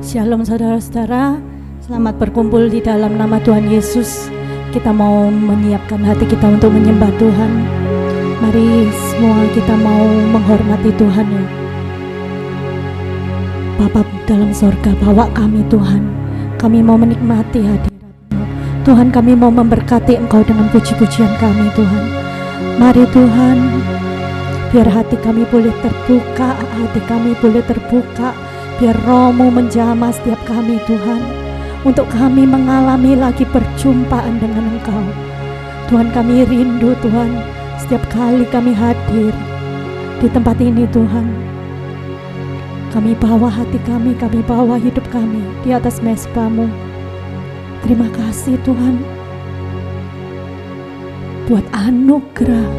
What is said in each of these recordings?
Shalom saudara-saudara, selamat berkumpul di dalam nama Tuhan Yesus. Kita mau menyiapkan hati kita untuk menyembah Tuhan. Mari semua kita mau menghormati Tuhan ya. Bapa dalam sorga, bawa kami Tuhan. Kami mau menikmati hadirat-Mu. Tuhan, kami mau memberkati Engkau dengan puji-pujian kami Tuhan. Mari Tuhan, biar hati kami boleh terbuka, biar Roh-Mu menjamah setiap kami Tuhan, untuk kami mengalami lagi perjumpaan dengan Engkau. Tuhan, kami rindu Tuhan, setiap kali kami hadir di tempat ini Tuhan, kami bawa hati kami bawa hidup kami di atas mezbah-Mu. Terima kasih Tuhan buat anugerah,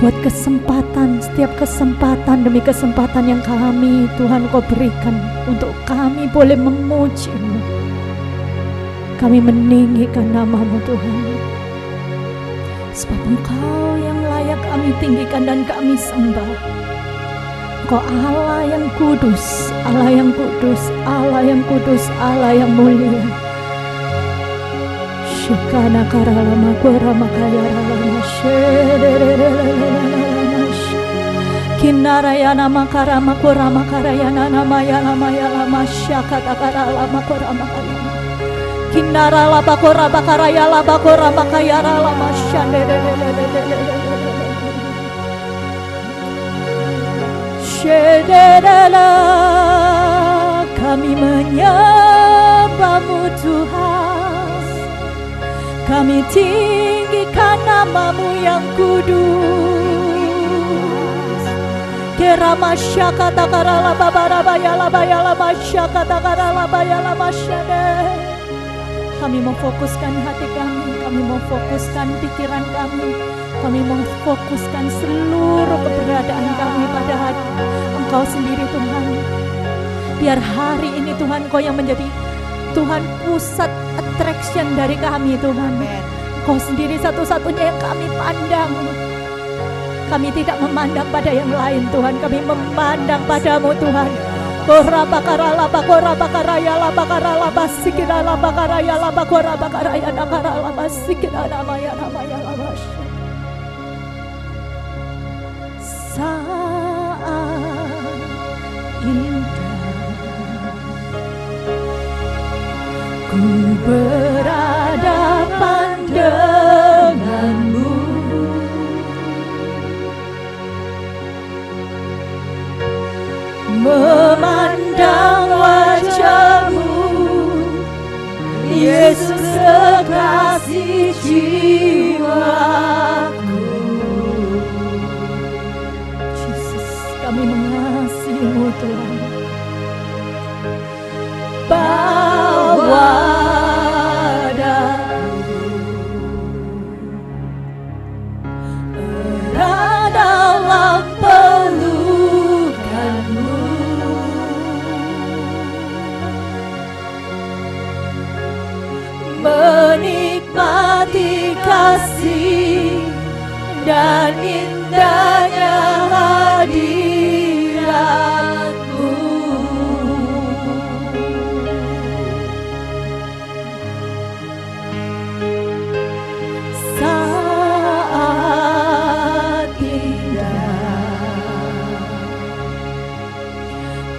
buat kesempatan, setiap kesempatan demi kesempatan yang kami Tuhan Kau berikan untuk kami boleh memuji-Mu. Kami meninggikan nama-Mu Tuhan, sebab Engkau yang layak kami tinggikan dan kami sembah. Engkau Allah yang kudus, Allah yang kudus, Allah yang kudus, Allah yang mulia. Shikana karalama kurama kayaralama kinarayana makarama kurama karayana nama yalama syakata karalama kurama karayana kinarala bakora bakarayala bakora bakayaralama shandelelelele. Kami menyembah-Mu Tuhan, kami tinggikan nama-Mu yang kudus. Kerama syakata karala babarabaya labaya lama syakata karala baya lama syade. Kami memfokuskan hati kami memfokuskan pikiran kami memfokuskan seluruh keberadaan kami pada Engkau sendiri Tuhan. Biar hari ini Tuhan Engkau yang menjadi Tuhan pusat attraction dari kami Tuhan. Engkau sendiri satu-satunya yang kami pandang. Kami tidak memandang pada yang lain Tuhan, kami memandang padamu Tuhan. Kora bakara la bakora bakaraya la bakara la basikira la bakaraya la bakora bakaraya nakara la basikira namaya namaya la bas. Saat indah ku berhadapan denganmu, memandang wajah-Mu, Yesus kekasih jiwaku. Yesus, kami mengasihi-Mu Tuhan. Bawa daku erat dalam pelukan-Mu, menikmati kasih dan indahnya hadirat-Mu. Saat indah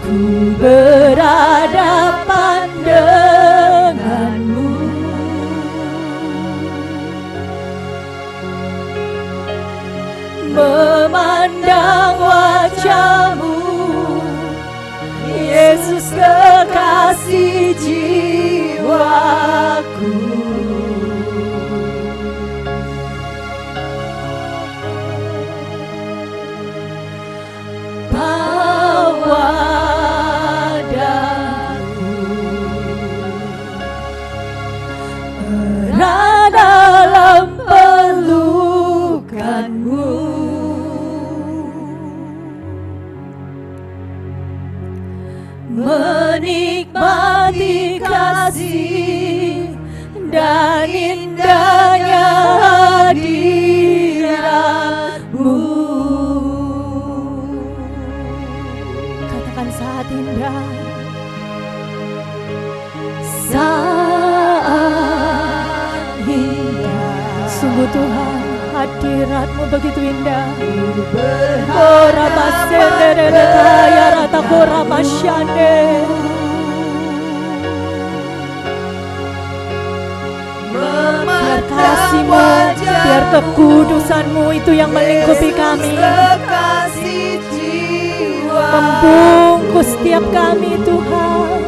ku berhadapan denganmu, memandang wajah-Mu, Yesus kekasih jiwaku. Bawa daku erat dalam pelukan-Mu, menikmati kasih dan indahnya hadirat-Mu. Katakan saat indah saat indah. Sungguh Tuhan, hadirat-Mu begitu indah. Ora masendere kaya rata kora masyane. Biar kasih-Mu, biar kekudusan-Mu itu yang melingkupi kami, membungkus setiap kami Tuhan.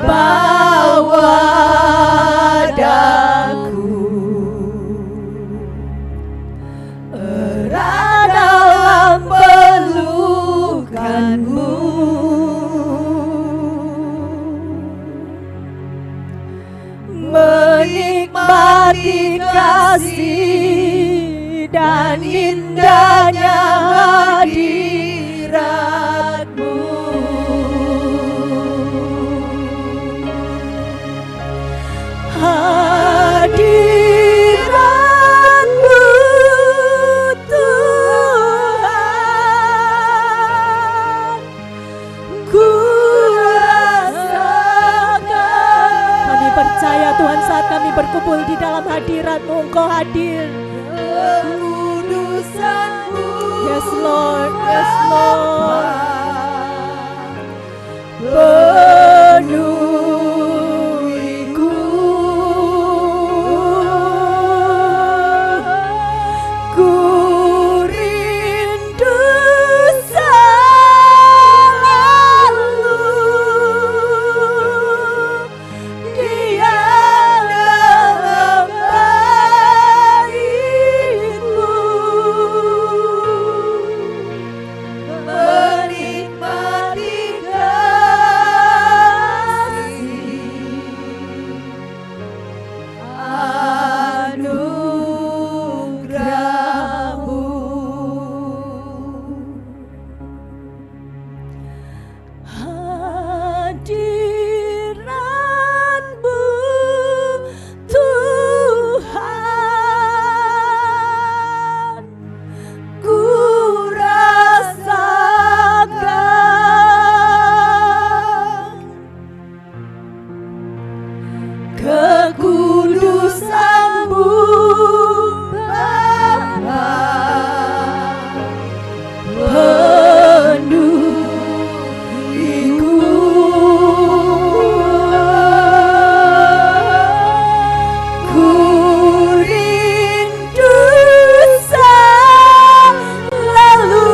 Bawa daku erat dalam pelukan-Mu, menikmati kasih dan indahnya hadirat-Mu. Hadirat-Mu Tuhan, ku rasakan. Kami percaya Tuhan, saat kami berkumpul di dalam hadirat-Mu, Engkau hadir. Kekudusan-Mu, yes Lord, yes Lord, penuhiku. Ku rindu selalu diam dalam bait-Mu, menikmati anugerah-Mu. Hadirat-Mu Tuhan, ku rasakan. Kekudusan-Mu Bapa, penuhiku. Ku rindu selalu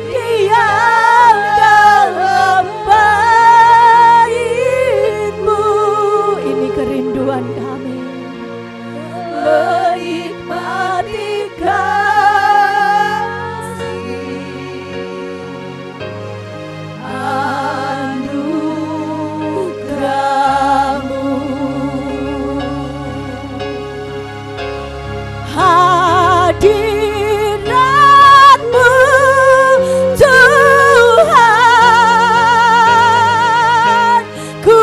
diam dalam bait-Mu. Ini kerinduan kami, menikmati kasih anugerah-Mu. Hadirat-Mu Tuhan, ku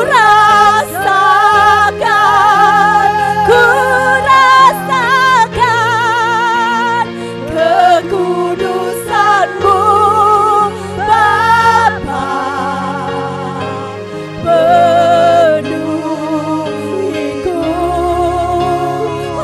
rasakan, ku rasakan kekudusan-Mu Bapa, penuhiku. Oh,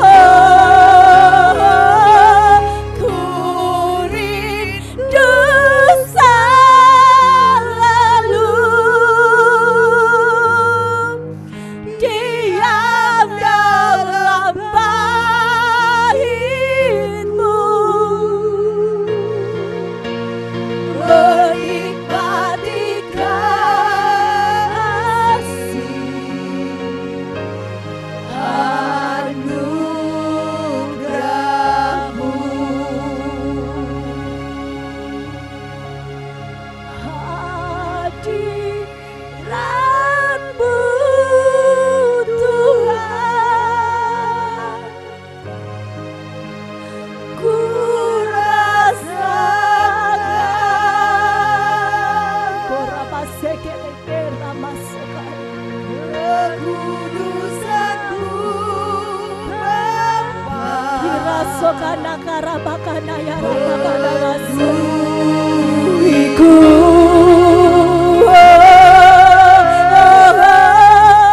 sokana karabakana ya rabakana raso.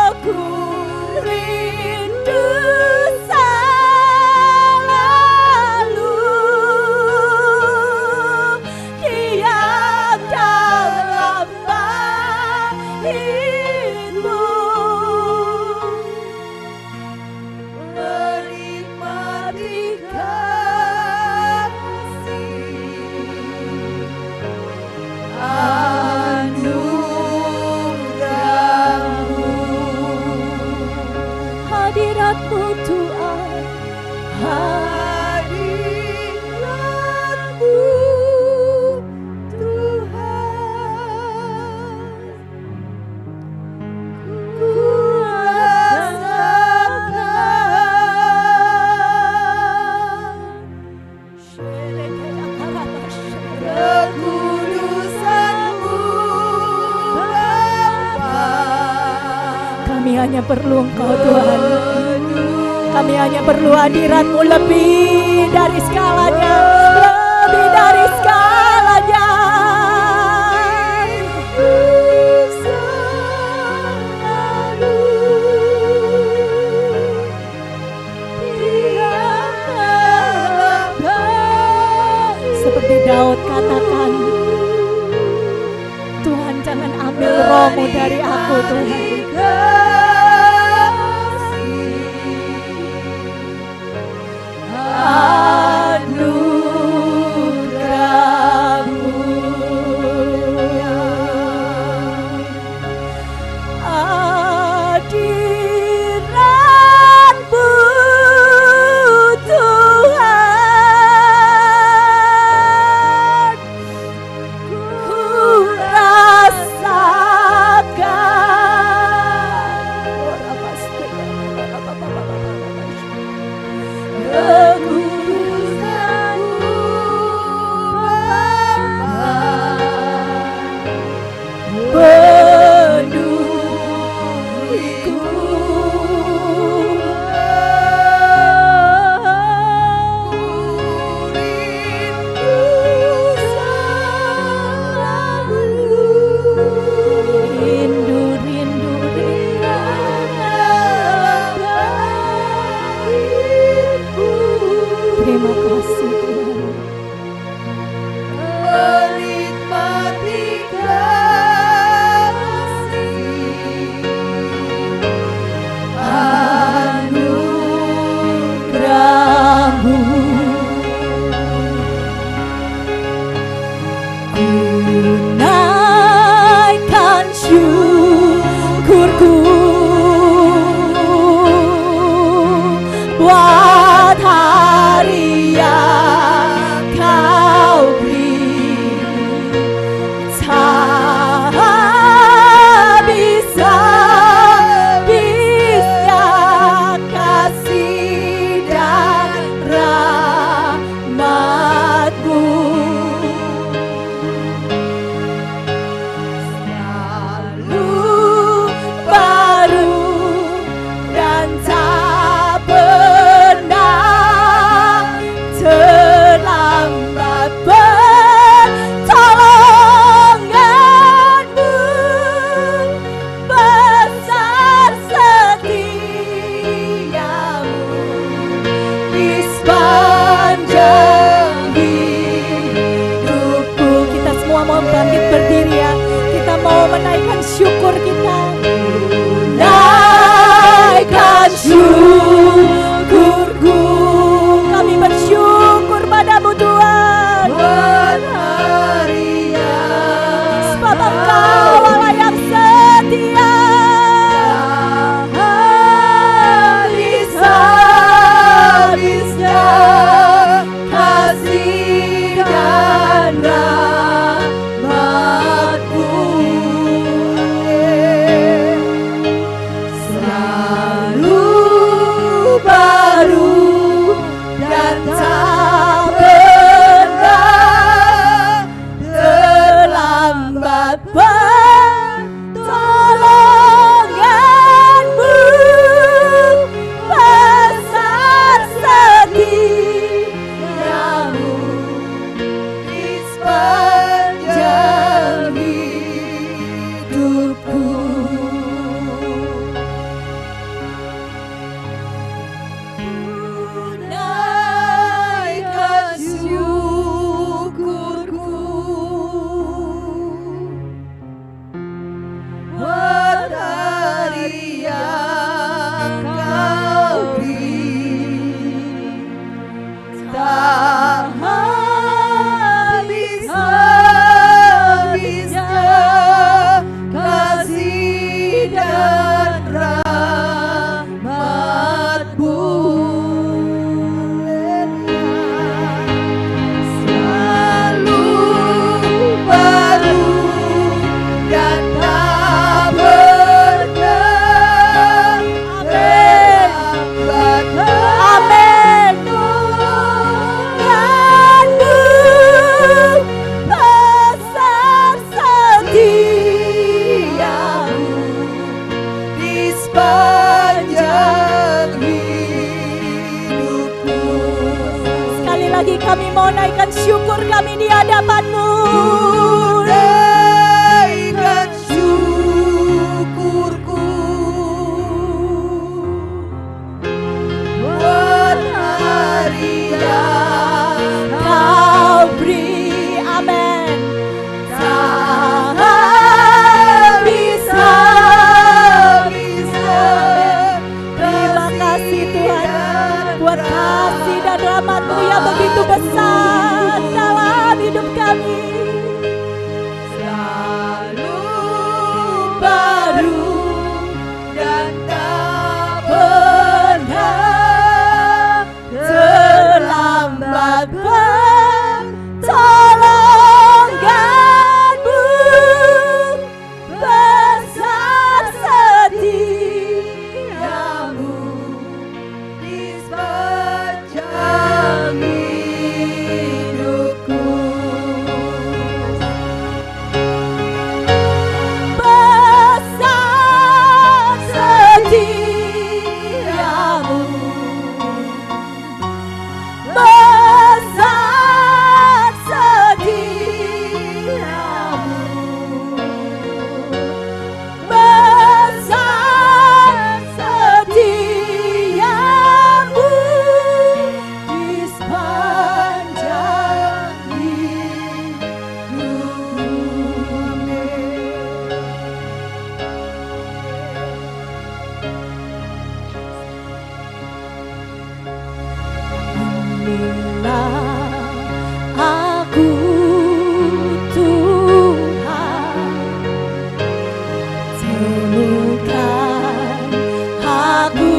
Aku rindu selalu diam dalam baitmu, menikmati anugerah-Mu, hadirat-Mu Tuhan, hadirat-Mu Tuhan, ku rasakan kekudusan-Mu Bapa. Kami hanya perlu Engkau Tuhan. Kami hanya perlu hadirat-Mu lebih dari skalanya, lebih dari skalanya. Seperti Daud katakan, Tuhan jangan ambil roh-Mu dari aku Tuhan. Anugerah-Mu, hadirat-Mu Tuhan, ku lagi kami mau naikkan syukur kami di hadapan-Mu. Naikkan syukurku buat hari yang Kau beri, amin. tak bisa. Terima kasih Tuhan buat kasih dan rahmat-Mu yang begitu besar dalam hidup kami. Selalu baru dan tak pernah terlambat pertolongan-Mu. Besar setiamu di sepanjang hidupku. Besar setiamu, besar setiamu, besar setiamu di sepanjang hidupku. Inilah aku Tuhan, temukan aku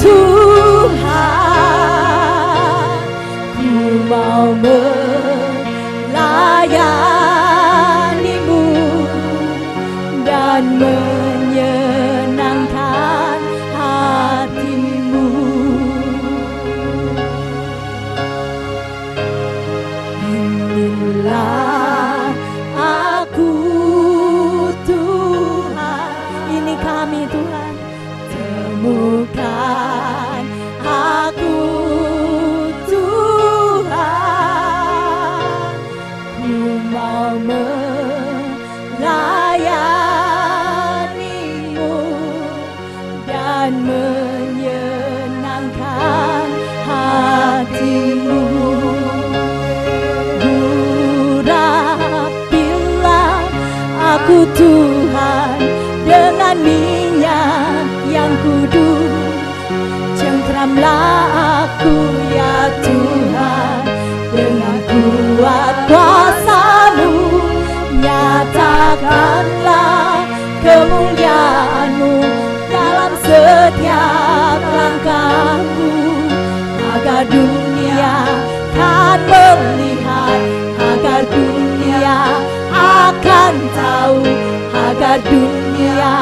Tuhan, ku mau melayani-Mu dan menyenangkan hati-Mu. Inilah aku Tuhan, ini kami Tuhan, temukan aku Tuhan, ku mau melayani-Mu dan menyenangkan hati-Mu. Urapilah aku Tuhan dengan minyak yang kudus, cengkeramlah aku ya Tuhan dengan kuat kuasa-Mu, nyatakanlah kemuliaan-Mu dalam setiap langkahku, agar dunia kan melihat, agar dunia akan tahu, agar dunia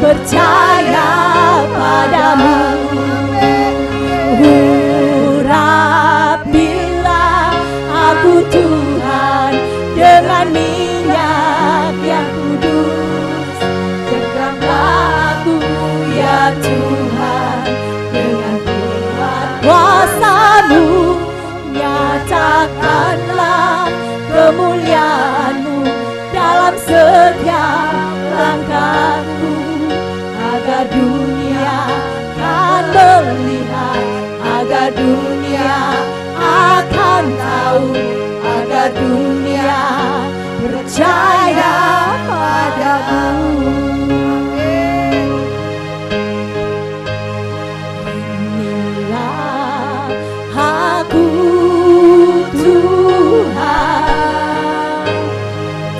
percaya padamu. Urapilah aku Tuhan dengan minyak yang kudus, cengkeramlah aku ya Tuhan dengan kuat kuasa-Mu, nyatakanlah kemuliaan-Mu dalam setiap langkahku, agar dunia kan melihat, agar dunia akan tahu, agar dunia percaya padamu. Inilah aku Tuhan,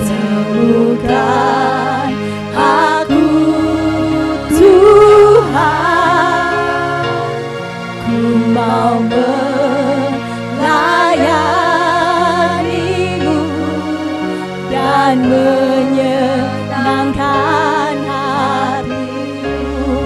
temukan aku Tuhan, ku mau melayani-Mu dan menyenangkan hati-Mu.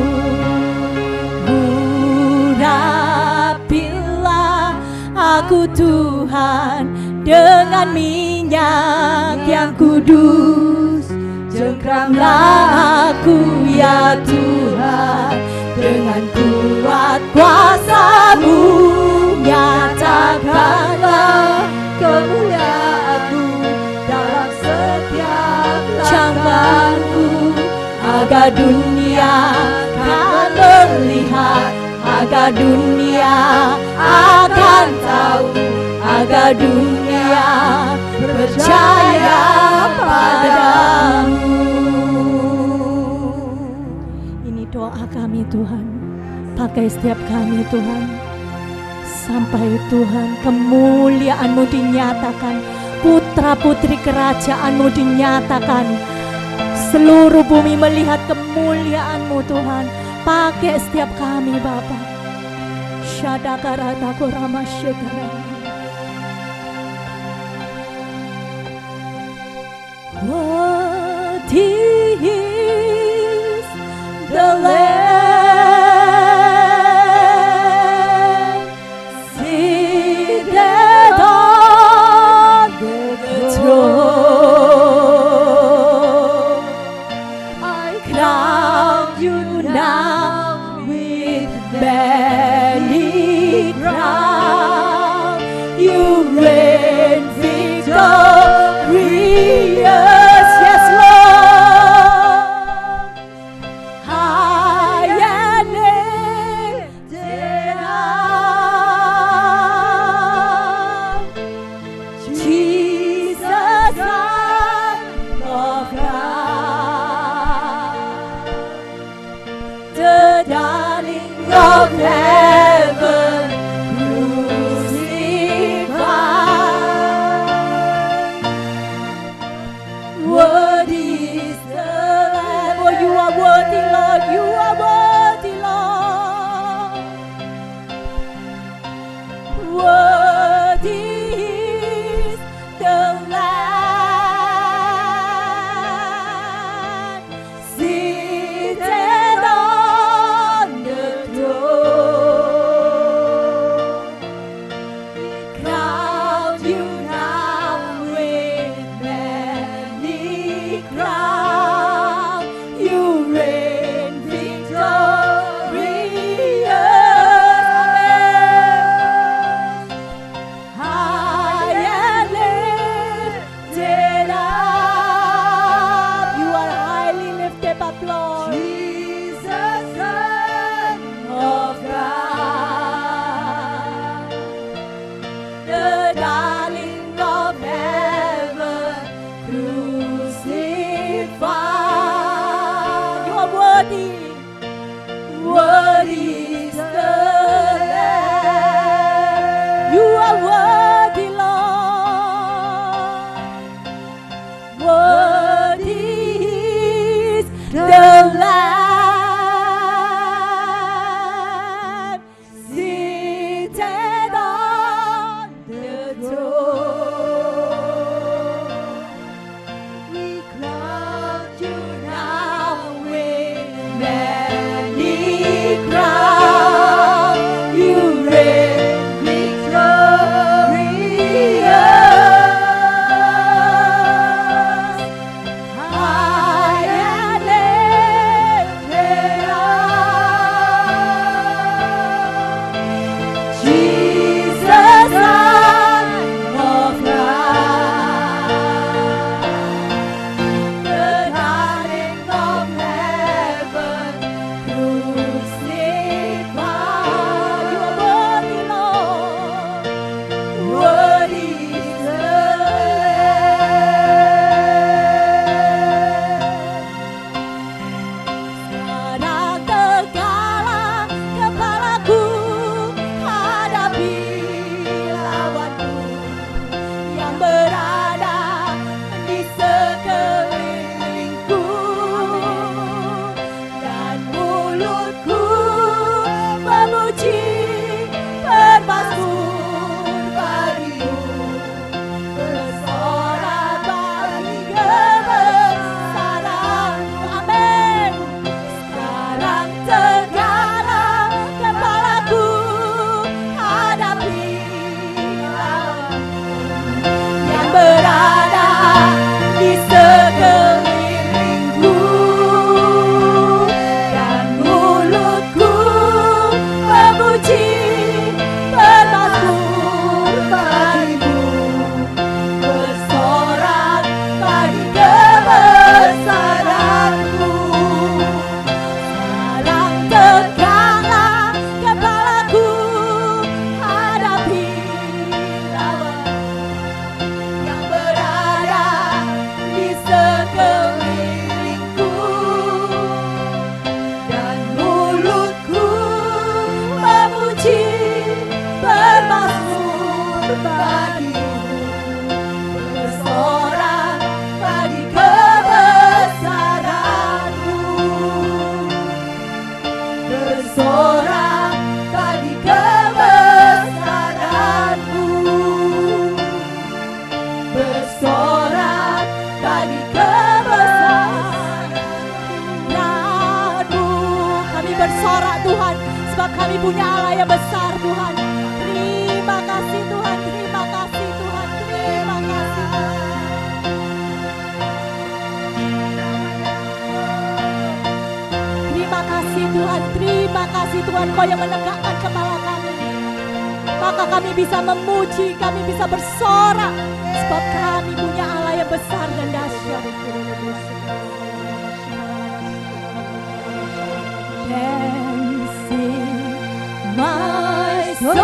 Urapilah aku Tuhan dengan minyak yang kudus, cengkeramlah aku ya Tuhan dengan kuat kuasa-Mu, nyatakan dunia akan melihat, agar dunia akan tahu, agar dunia percaya padamu. Ini doa kami Tuhan, pakai setiap kami Tuhan, sampai Tuhan kemuliaan-Mu dinyatakan, putra putri kerajaan-Mu dinyatakan, seluruh bumi melihat kemuliaan-Mu Tuhan. Pakai setiap kami Bapa. Syadakarata korama syekara. What is the Lamb seated on the throne? I crown you now with many crowns. You reign victorious. Terima kasih Tuhan, Kau yang menegakkan kepala kami. Maka kami bisa memuji, kami bisa bersorak, sebab kami punya Allah yang besar dan dahsyat. Dancing my soul,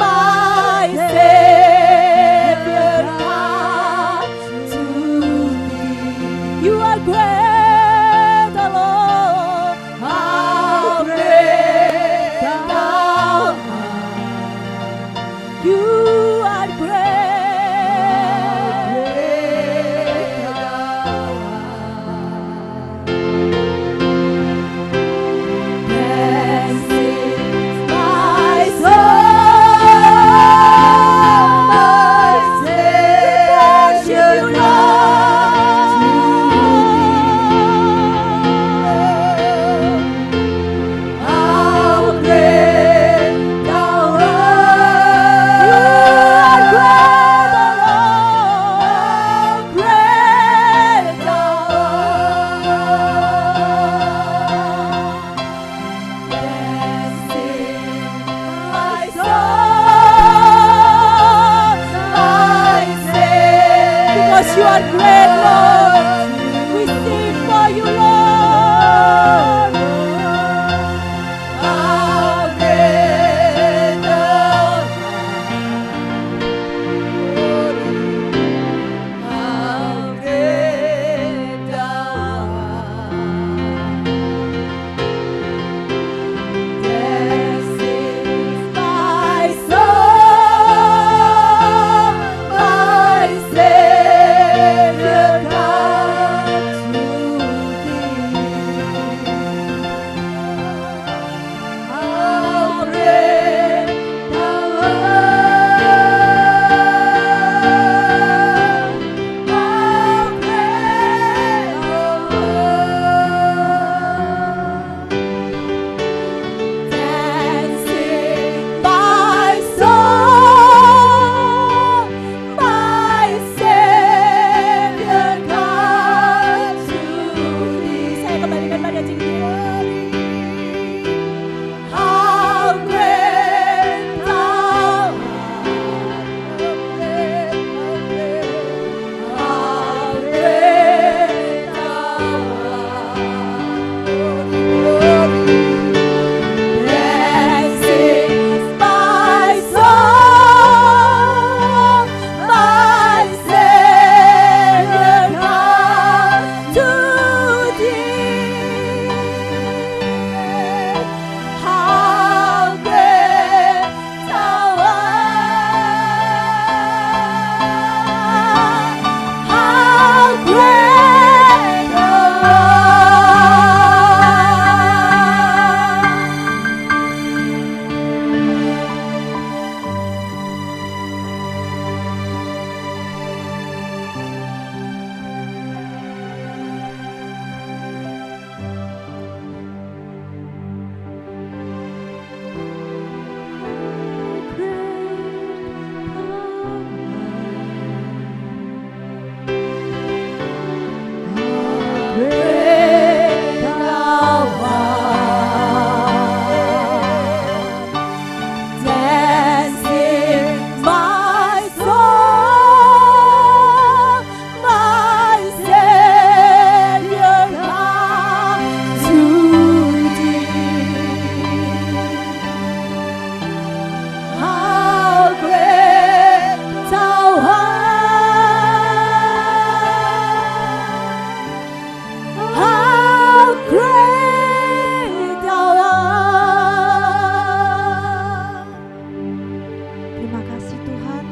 my Savior God, to Thee. You are great, O Lord. How great Thou art. You are great. You are great, Lord. We sing for you, Lord. How great Thou art. How great Thou art. This is my soul, my Savior God, to Thee. How great Thou art. How great Thou art. Dancing my soul, my Savior God, to Thee. Saya kembalikan pada cincin. How great Thou art. How great Thou art. Dancing my soul, my Savior God, to Thee. How great Thou art. How great Thou art. Great Thou art. Dancing my soul, my Savior God, to Thee. How great Thou art. How great Thou art. Terima kasih Tuhan,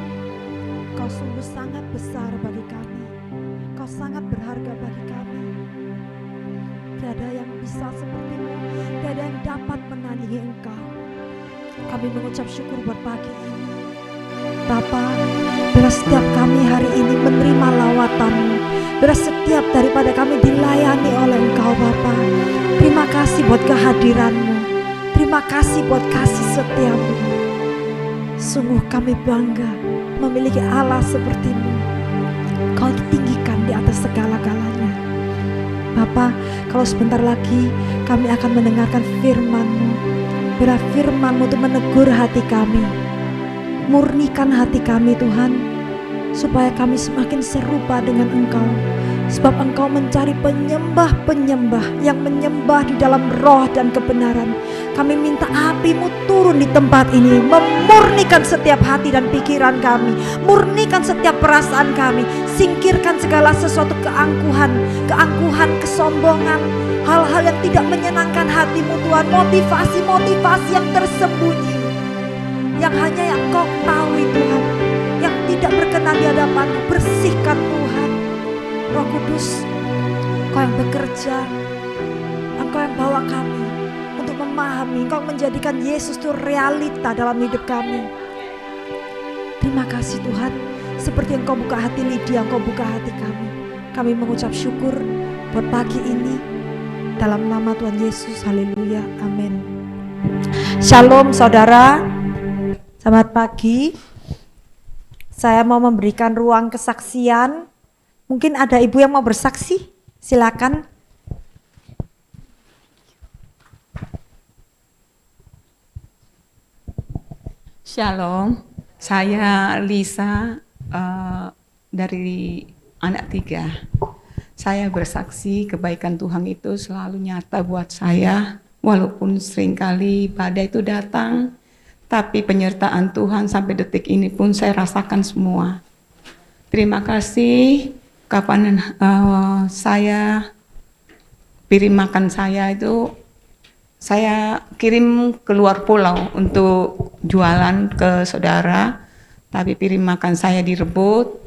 Kau sungguh sangat besar bagi kami. Kau sangat berharga bagi kami. Tiada yang bisa seperti-Mu, tiada yang dapat menandingi Engkau. Kami mengucap syukur buat pagi ini. Bapa, biar setiap kami hari ini menerima lawatan-Mu, biar setiap daripada kami dilayani oleh Engkau Bapa. Terima kasih buat kehadiran-Mu. Terima kasih buat kasih setia-Mu. Sungguh kami bangga memiliki Allah seperti-Mu. Kau ditinggikan di atas segala-galanya. Bapa, kalau sebentar lagi kami akan mendengarkan firman-Mu. Biarlah firman-Mu itu menegur hati kami, murnikan hati kami Tuhan, supaya kami semakin serupa dengan Engkau. Sebab Engkau mencari penyembah-penyembah yang menyembah di dalam roh dan kebenaran. Kami minta api-Mu turun di tempat ini, memurnikan setiap hati dan pikiran kami, murnikan setiap perasaan kami, singkirkan segala sesuatu keangkuhan, kesombongan, hal-hal yang tidak menyenangkan hati-Mu Tuhan, motivasi-motivasi yang tersembunyi, yang hanya yang Kau tahu Tuhan, yang tidak berkenan di hadapan-Mu. Bersihkan Tuhan. Roh Kudus, Engkau yang bekerja, Engkau yang bawa kami untuk memahami, Engkau menjadikan Yesus itu realita dalam hidup kami. Terima kasih Tuhan, seperti Engkau buka hati Lydia, Engkau buka hati kami. Kami mengucap syukur buat pagi ini, dalam nama Tuhan Yesus, haleluya, amin. Shalom saudara, selamat pagi. Saya mau memberikan ruang kesaksian. Mungkin ada ibu yang mau bersaksi, silakan. Shalom, saya Lisa dari anak 3. Saya bersaksi kebaikan Tuhan itu selalu nyata buat saya, walaupun seringkali badai itu datang, tapi penyertaan Tuhan sampai detik ini pun saya rasakan semua. Terima kasih. Kapan saya piring makan saya itu saya kirim keluar pulau untuk jualan ke saudara, tapi piring makan saya direbut.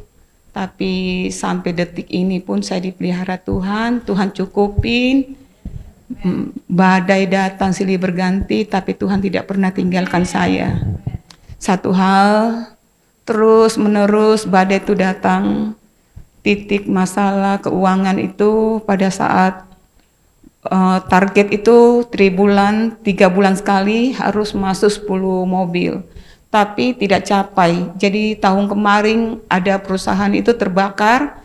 Tapi sampai detik ini pun saya dipelihara Tuhan, Tuhan cukupin. Badai datang silih berganti, tapi Tuhan tidak pernah tinggalkan saya. Satu hal, terus menerus badai itu datang. Titik masalah keuangan itu pada saat target itu 3 bulan sekali harus masuk 10 mobil, tapi tidak capai. Jadi tahun kemarin ada perusahaan itu terbakar,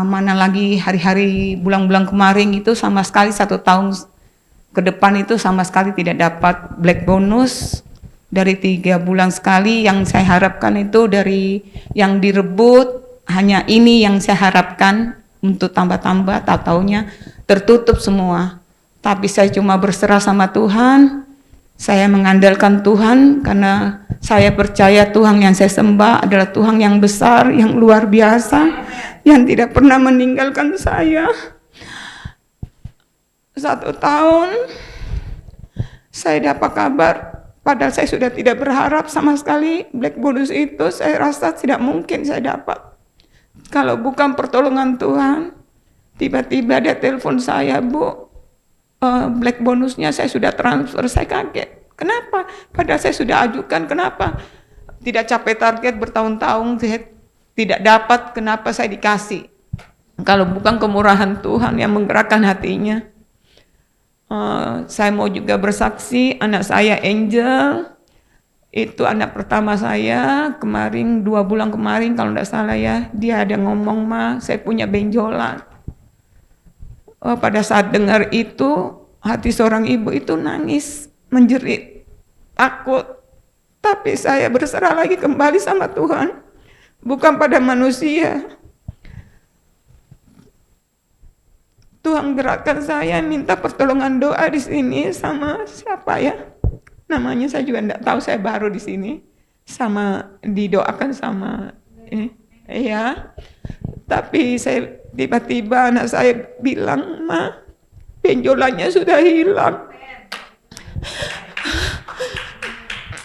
mana lagi hari-hari bulan-bulan kemarin itu sama sekali 1 tahun ke depan itu sama sekali tidak dapat black bonus. Dari 3 bulan sekali yang saya harapkan itu dari yang direbut, hanya ini yang saya harapkan untuk tambah-tambah, tahu-taunya tertutup semua. Tapi saya cuma berserah sama Tuhan, saya mengandalkan Tuhan karena saya percaya Tuhan yang saya sembah adalah Tuhan yang besar, yang luar biasa, yang tidak pernah meninggalkan saya. 1 tahun saya dapat kabar, padahal saya sudah tidak berharap sama sekali black bonus itu, saya rasa tidak mungkin saya dapat. Kalau bukan pertolongan Tuhan, tiba-tiba dia telepon saya, Bu, black bonusnya saya sudah transfer. Saya kaget. Kenapa? Padahal saya sudah ajukan, kenapa? Tidak capai target bertahun-tahun, saya tidak dapat, kenapa saya dikasih? Kalau bukan kemurahan Tuhan yang menggerakkan hatinya. Saya mau juga bersaksi, anak saya Angel, itu anak pertama saya, kemarin 2 bulan kemarin kalau tidak salah ya, dia ada ngomong, Ma, saya punya benjolan. Pada saat dengar itu, hati seorang ibu itu nangis, menjerit, takut. Tapi saya berserah lagi kembali sama Tuhan, bukan pada manusia. Tuhan gerakkan saya minta pertolongan doa di sini sama siapa ya? Namanya saya juga enggak tahu, saya baru di sini. Sama didoakan sama ya. Tapi saya tiba-tiba anak saya bilang, Ma, benjolannya sudah hilang.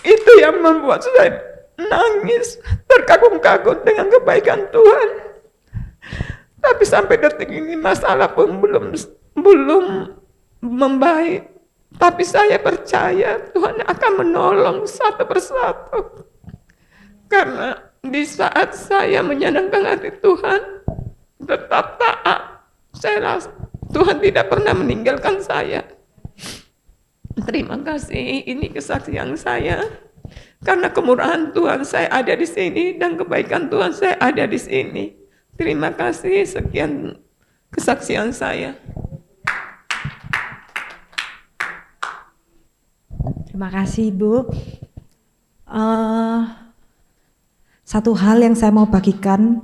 Itu yang membuat saya nangis, terkagum-kagum dengan kebaikan Tuhan. Tapi sampai detik ini masalah pun belum membaik. Tapi saya percaya Tuhan akan menolong satu persatu. Karena di saat saya menyenangkan hati Tuhan, tetap taat, saya rasa Tuhan tidak pernah meninggalkan saya. Terima kasih, ini kesaksian saya. Karena kemurahan Tuhan saya ada di sini dan kebaikan Tuhan saya ada di sini. Terima kasih, sekian kesaksian saya. Terima kasih Ibu. Satu hal yang saya mau bagikan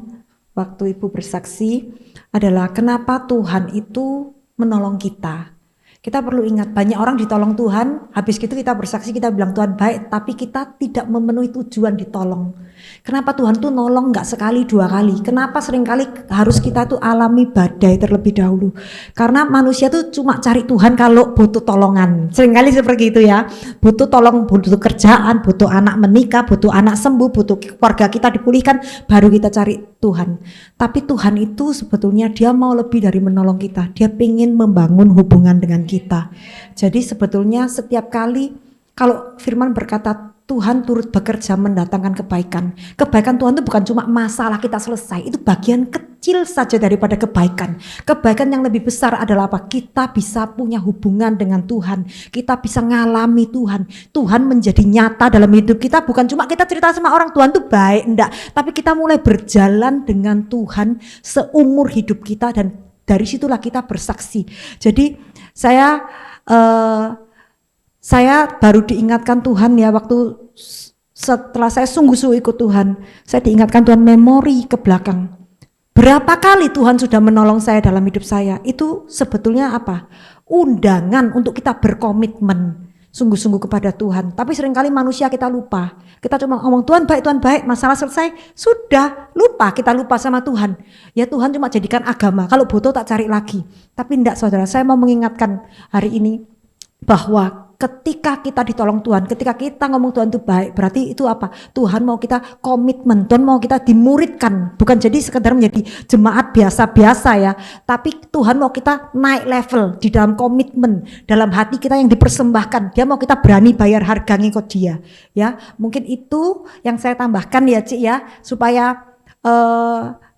waktu Ibu bersaksi adalah kenapa Tuhan itu menolong kita. Kita perlu ingat banyak orang ditolong Tuhan, habis gitu kita bersaksi, kita bilang Tuhan baik, tapi kita tidak memenuhi tujuan ditolong. Kenapa Tuhan tuh nolong nggak sekali dua kali? Kenapa seringkali harus kita tuh alami badai terlebih dahulu? Karena manusia tuh cuma cari Tuhan kalau butuh tolongan. Seringkali seperti itu ya, butuh tolong, butuh kerjaan, butuh anak menikah, butuh anak sembuh, butuh keluarga kita dipulihkan, baru kita cari Tuhan. Tapi Tuhan itu sebetulnya dia mau lebih dari menolong kita, dia pengen membangun hubungan dengan kita. Jadi sebetulnya setiap kali kalau firman berkata Tuhan turut bekerja mendatangkan kebaikan. Kebaikan Tuhan itu bukan cuma masalah kita selesai, itu bagian kecil saja daripada kebaikan. Kebaikan yang lebih besar adalah apa? Kita bisa punya hubungan dengan Tuhan. Kita bisa ngalami Tuhan. Tuhan menjadi nyata dalam hidup kita, bukan cuma kita cerita sama orang Tuhan tuh baik, enggak. Tapi kita mulai berjalan dengan Tuhan seumur hidup kita dan dari situlah kita bersaksi. Jadi saya baru diingatkan Tuhan ya waktu setelah saya sungguh-sungguh ikut Tuhan, saya diingatkan Tuhan memori ke belakang. Berapa kali Tuhan sudah menolong saya dalam hidup saya, itu sebetulnya apa? Undangan untuk kita berkomitmen sungguh-sungguh kepada Tuhan. Tapi seringkali manusia kita lupa. Kita cuma ngomong Tuhan baik, masalah selesai, sudah lupa, kita lupa sama Tuhan. Ya Tuhan cuma jadikan agama, kalau butuh tak cari lagi. Tapi enggak saudara, saya mau mengingatkan hari ini bahwa ketika kita ditolong Tuhan, ketika kita ngomong Tuhan itu baik, berarti itu apa? Tuhan mau kita komitmen, Tuhan mau kita dimuridkan, bukan jadi sekedar menjadi jemaat biasa-biasa ya, tapi Tuhan mau kita naik level di dalam komitmen, dalam hati kita yang dipersembahkan. Dia mau kita berani bayar harga ngikut dia, ya. Mungkin itu yang saya tambahkan ya Cik ya, supaya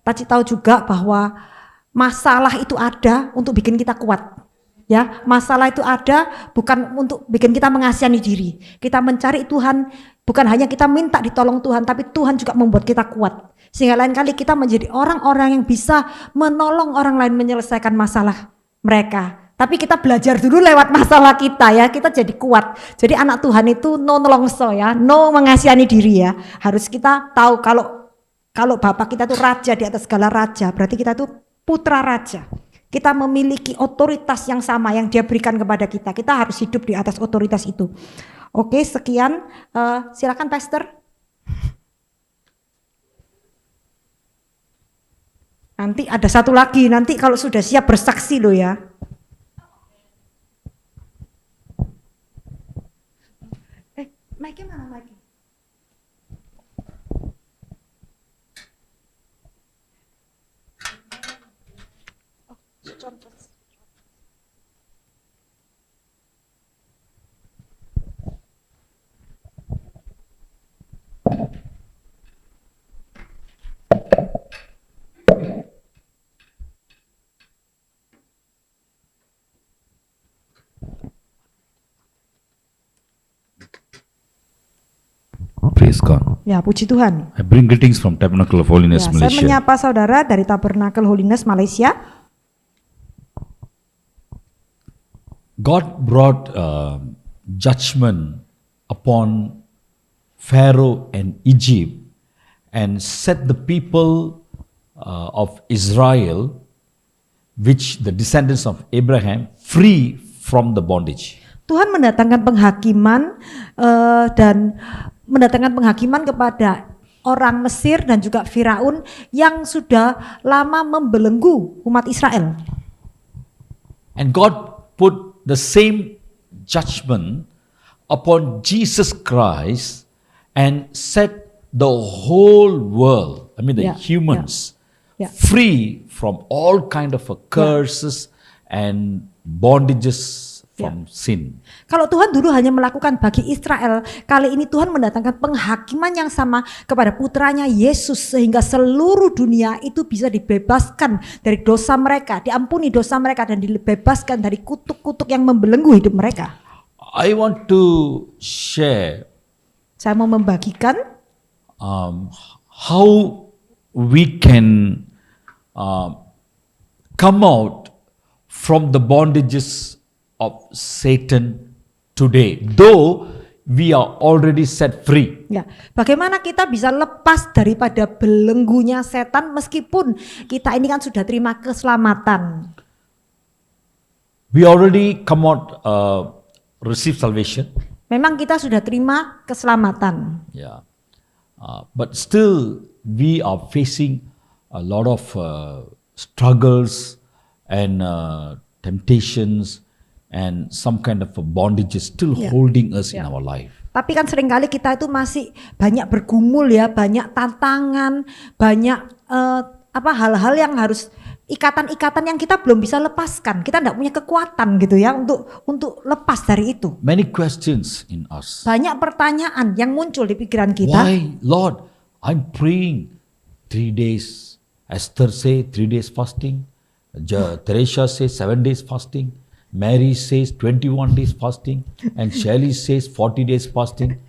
Taci tahu juga bahwa masalah itu ada untuk bikin kita kuat. Ya, masalah itu ada bukan untuk bikin kita mengasihani diri. Kita mencari Tuhan, bukan hanya kita minta ditolong Tuhan, tapi Tuhan juga membuat kita kuat. Sehingga lain kali kita menjadi orang-orang yang bisa menolong orang lain menyelesaikan masalah mereka. Tapi kita belajar dulu lewat masalah kita ya, kita jadi kuat. Jadi anak Tuhan itu no nolongso ya, no mengasihani diri ya. Harus kita tahu kalau Bapak kita tuh raja di atas segala raja, berarti kita tuh putra raja. Kita memiliki otoritas yang sama yang dia berikan kepada kita. Kita harus hidup di atas otoritas itu. Oke, sekian. Silakan Pastor. Nanti ada satu lagi. Nanti kalau sudah siap bersaksi loh ya. Mic-nya mana lagi? Praise God. Ya, puji Tuhan. I bring greetings from Tabernacle of Holiness, Ya, saya Malaysia. menyapa saudara dari Tabernacle Holiness Malaysia. God brought judgment upon Pharaoh and Egypt and set the people of Israel, which the descendants of Abraham, free from the bondage. Tuhan mendatangkan penghakiman dan mendatangkan penghakiman kepada orang Mesir dan juga Firaun yang sudah lama membelenggu umat Israel. And God put the same judgment upon Jesus Christ and set the whole world, I mean the humans, free from all kind of curses and bondages from sin. Kalau Tuhan dulu hanya melakukan bagi Israel, kali ini Tuhan mendatangkan penghakiman yang sama kepada putranya Yesus sehingga seluruh dunia itu bisa dibebaskan dari dosa mereka, diampuni dosa mereka dan dibebaskan dari kutuk-kutuk yang membelenggu hidup mereka. I want to share Saya mau membagikan how we can come out from the bondages of Satan today. Though we are already set free. Ya, bagaimana kita bisa lepas daripada belenggunya setan meskipun kita ini kan sudah terima keselamatan. We already come out, receive salvation. Memang kita sudah terima keselamatan. Yeah. But still we are facing a lot of struggles and temptations and some kind of a bondage is still Yeah. holding us in Yeah. our life. Tapi kan seringkali kita itu masih banyak bergumul ya, banyak tantangan, banyak hal-hal yang harus ikatan-ikatan yang kita belum bisa lepaskan. Kita tidak punya kekuatan gitu ya untuk lepas dari itu. Many questions in us. Banyak pertanyaan yang muncul di pikiran kita. Why, Lord, I'm praying 3 days. Esther say 3 days fasting. Teresa says 7 days fasting. Mary says 21 days fasting. And Shelley says 40 days fasting.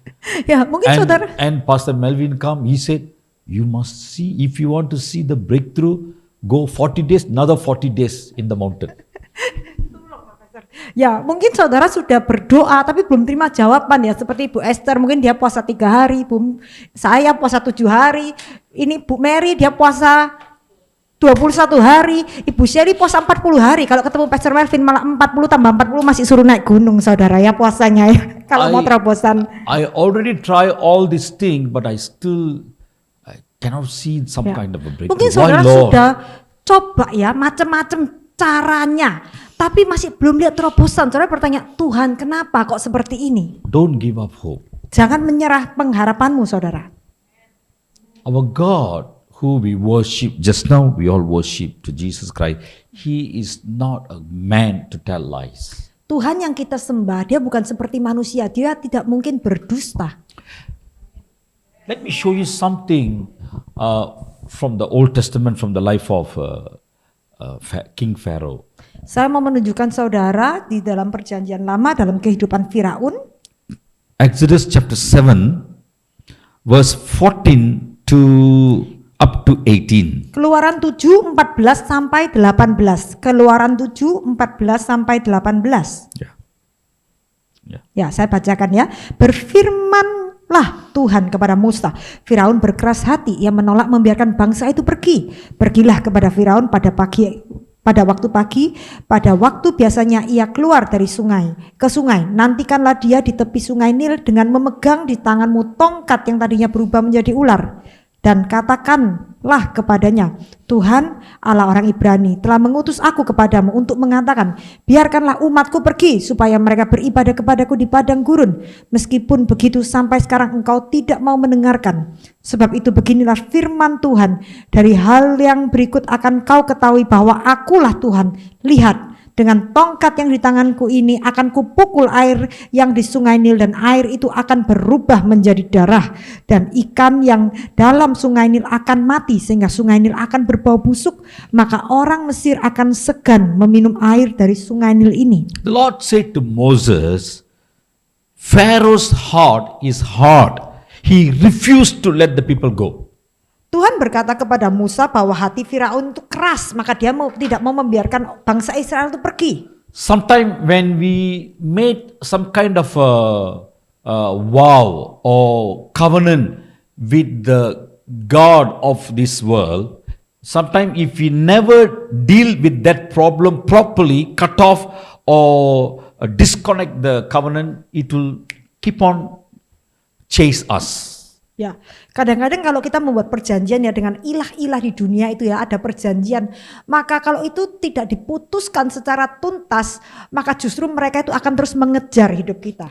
Ya, mungkin saudara. And Pastor Melvin come, he said, you must see, if you want to see the breakthrough, go 40 days, another 40 days in the mountain. Ya, mungkin saudara sudah berdoa tapi belum terima jawaban ya. Seperti Bu Esther, mungkin dia puasa 3 hari, saya puasa 7 hari. Ini Bu Mary dia puasa 21 hari, Ibu Sherry puasa 40 hari. Kalau ketemu Pastor Melvin malah 40 tambah 40 masih suruh naik gunung saudara ya puasanya ya. Kalau mau terobosan. I already try all these things, but I cannot see some kind of a breakthrough. Mungkin Why, saudara Lord? sudah coba ya macam-macam caranya, tapi masih belum lihat terobosan. Saudara bertanya, Tuhan kenapa kok seperti ini? Don't give up hope. Jangan menyerah pengharapanmu saudara. Our God, who we worship, just now we all worship to Jesus Christ. He is not a man to tell lies. Tuhan yang kita sembah, dia bukan seperti manusia, dia tidak mungkin berdusta. Let me show you something from the Old Testament, from the life of King Pharaoh. Saya mau menunjukkan saudara di dalam perjanjian lama, dalam kehidupan Firaun. Exodus chapter 7, verse 14 to up to 18. Keluaran 7, 14 sampai 18. Keluaran 7, 14 sampai 18. Ya, saya bacakan ya. Berfirmanlah Tuhan kepada Musa, Firaun berkeras hati, ia menolak membiarkan bangsa itu pergi. Pergilah kepada Firaun pada waktu pagi, pada waktu biasanya ia keluar dari ke sungai. Nantikanlah dia di tepi sungai Nil dengan memegang di tanganmu tongkat yang tadinya berubah menjadi ular. Dan katakanlah kepadanya, Tuhan Allah orang Ibrani telah mengutus aku kepadamu untuk mengatakan, biarkanlah umatku pergi supaya mereka beribadah kepadaku di padang gurun. Meskipun begitu sampai sekarang engkau tidak mau mendengarkan. Sebab itu beginilah firman Tuhan, dari hal yang berikut akan kau ketahui bahwa akulah Tuhan. Lihat, dengan tongkat yang di tanganku ini akan kupukul air yang di sungai Nil dan air itu akan berubah menjadi darah dan ikan yang dalam sungai Nil akan mati sehingga sungai Nil akan berbau busuk, maka orang Mesir akan segan meminum air dari sungai Nil ini. The Lord said to Moses, Pharaoh's heart is hard. He refused to let the people go. Tuhan berkata kepada Musa bahwa hati Firaun itu keras, maka dia tidak mau membiarkan bangsa Israel itu pergi. Sometimes when we made some kind of a vow or covenant with the God of this world, sometimes if we never deal with that problem properly, cut off or disconnect the covenant, it will keep on chase us. Ya, kadang-kadang kalau kita membuat perjanjian ya dengan ilah-ilah di dunia itu ya, ada perjanjian, maka kalau itu tidak diputuskan secara tuntas, maka justru mereka itu akan terus mengejar hidup kita.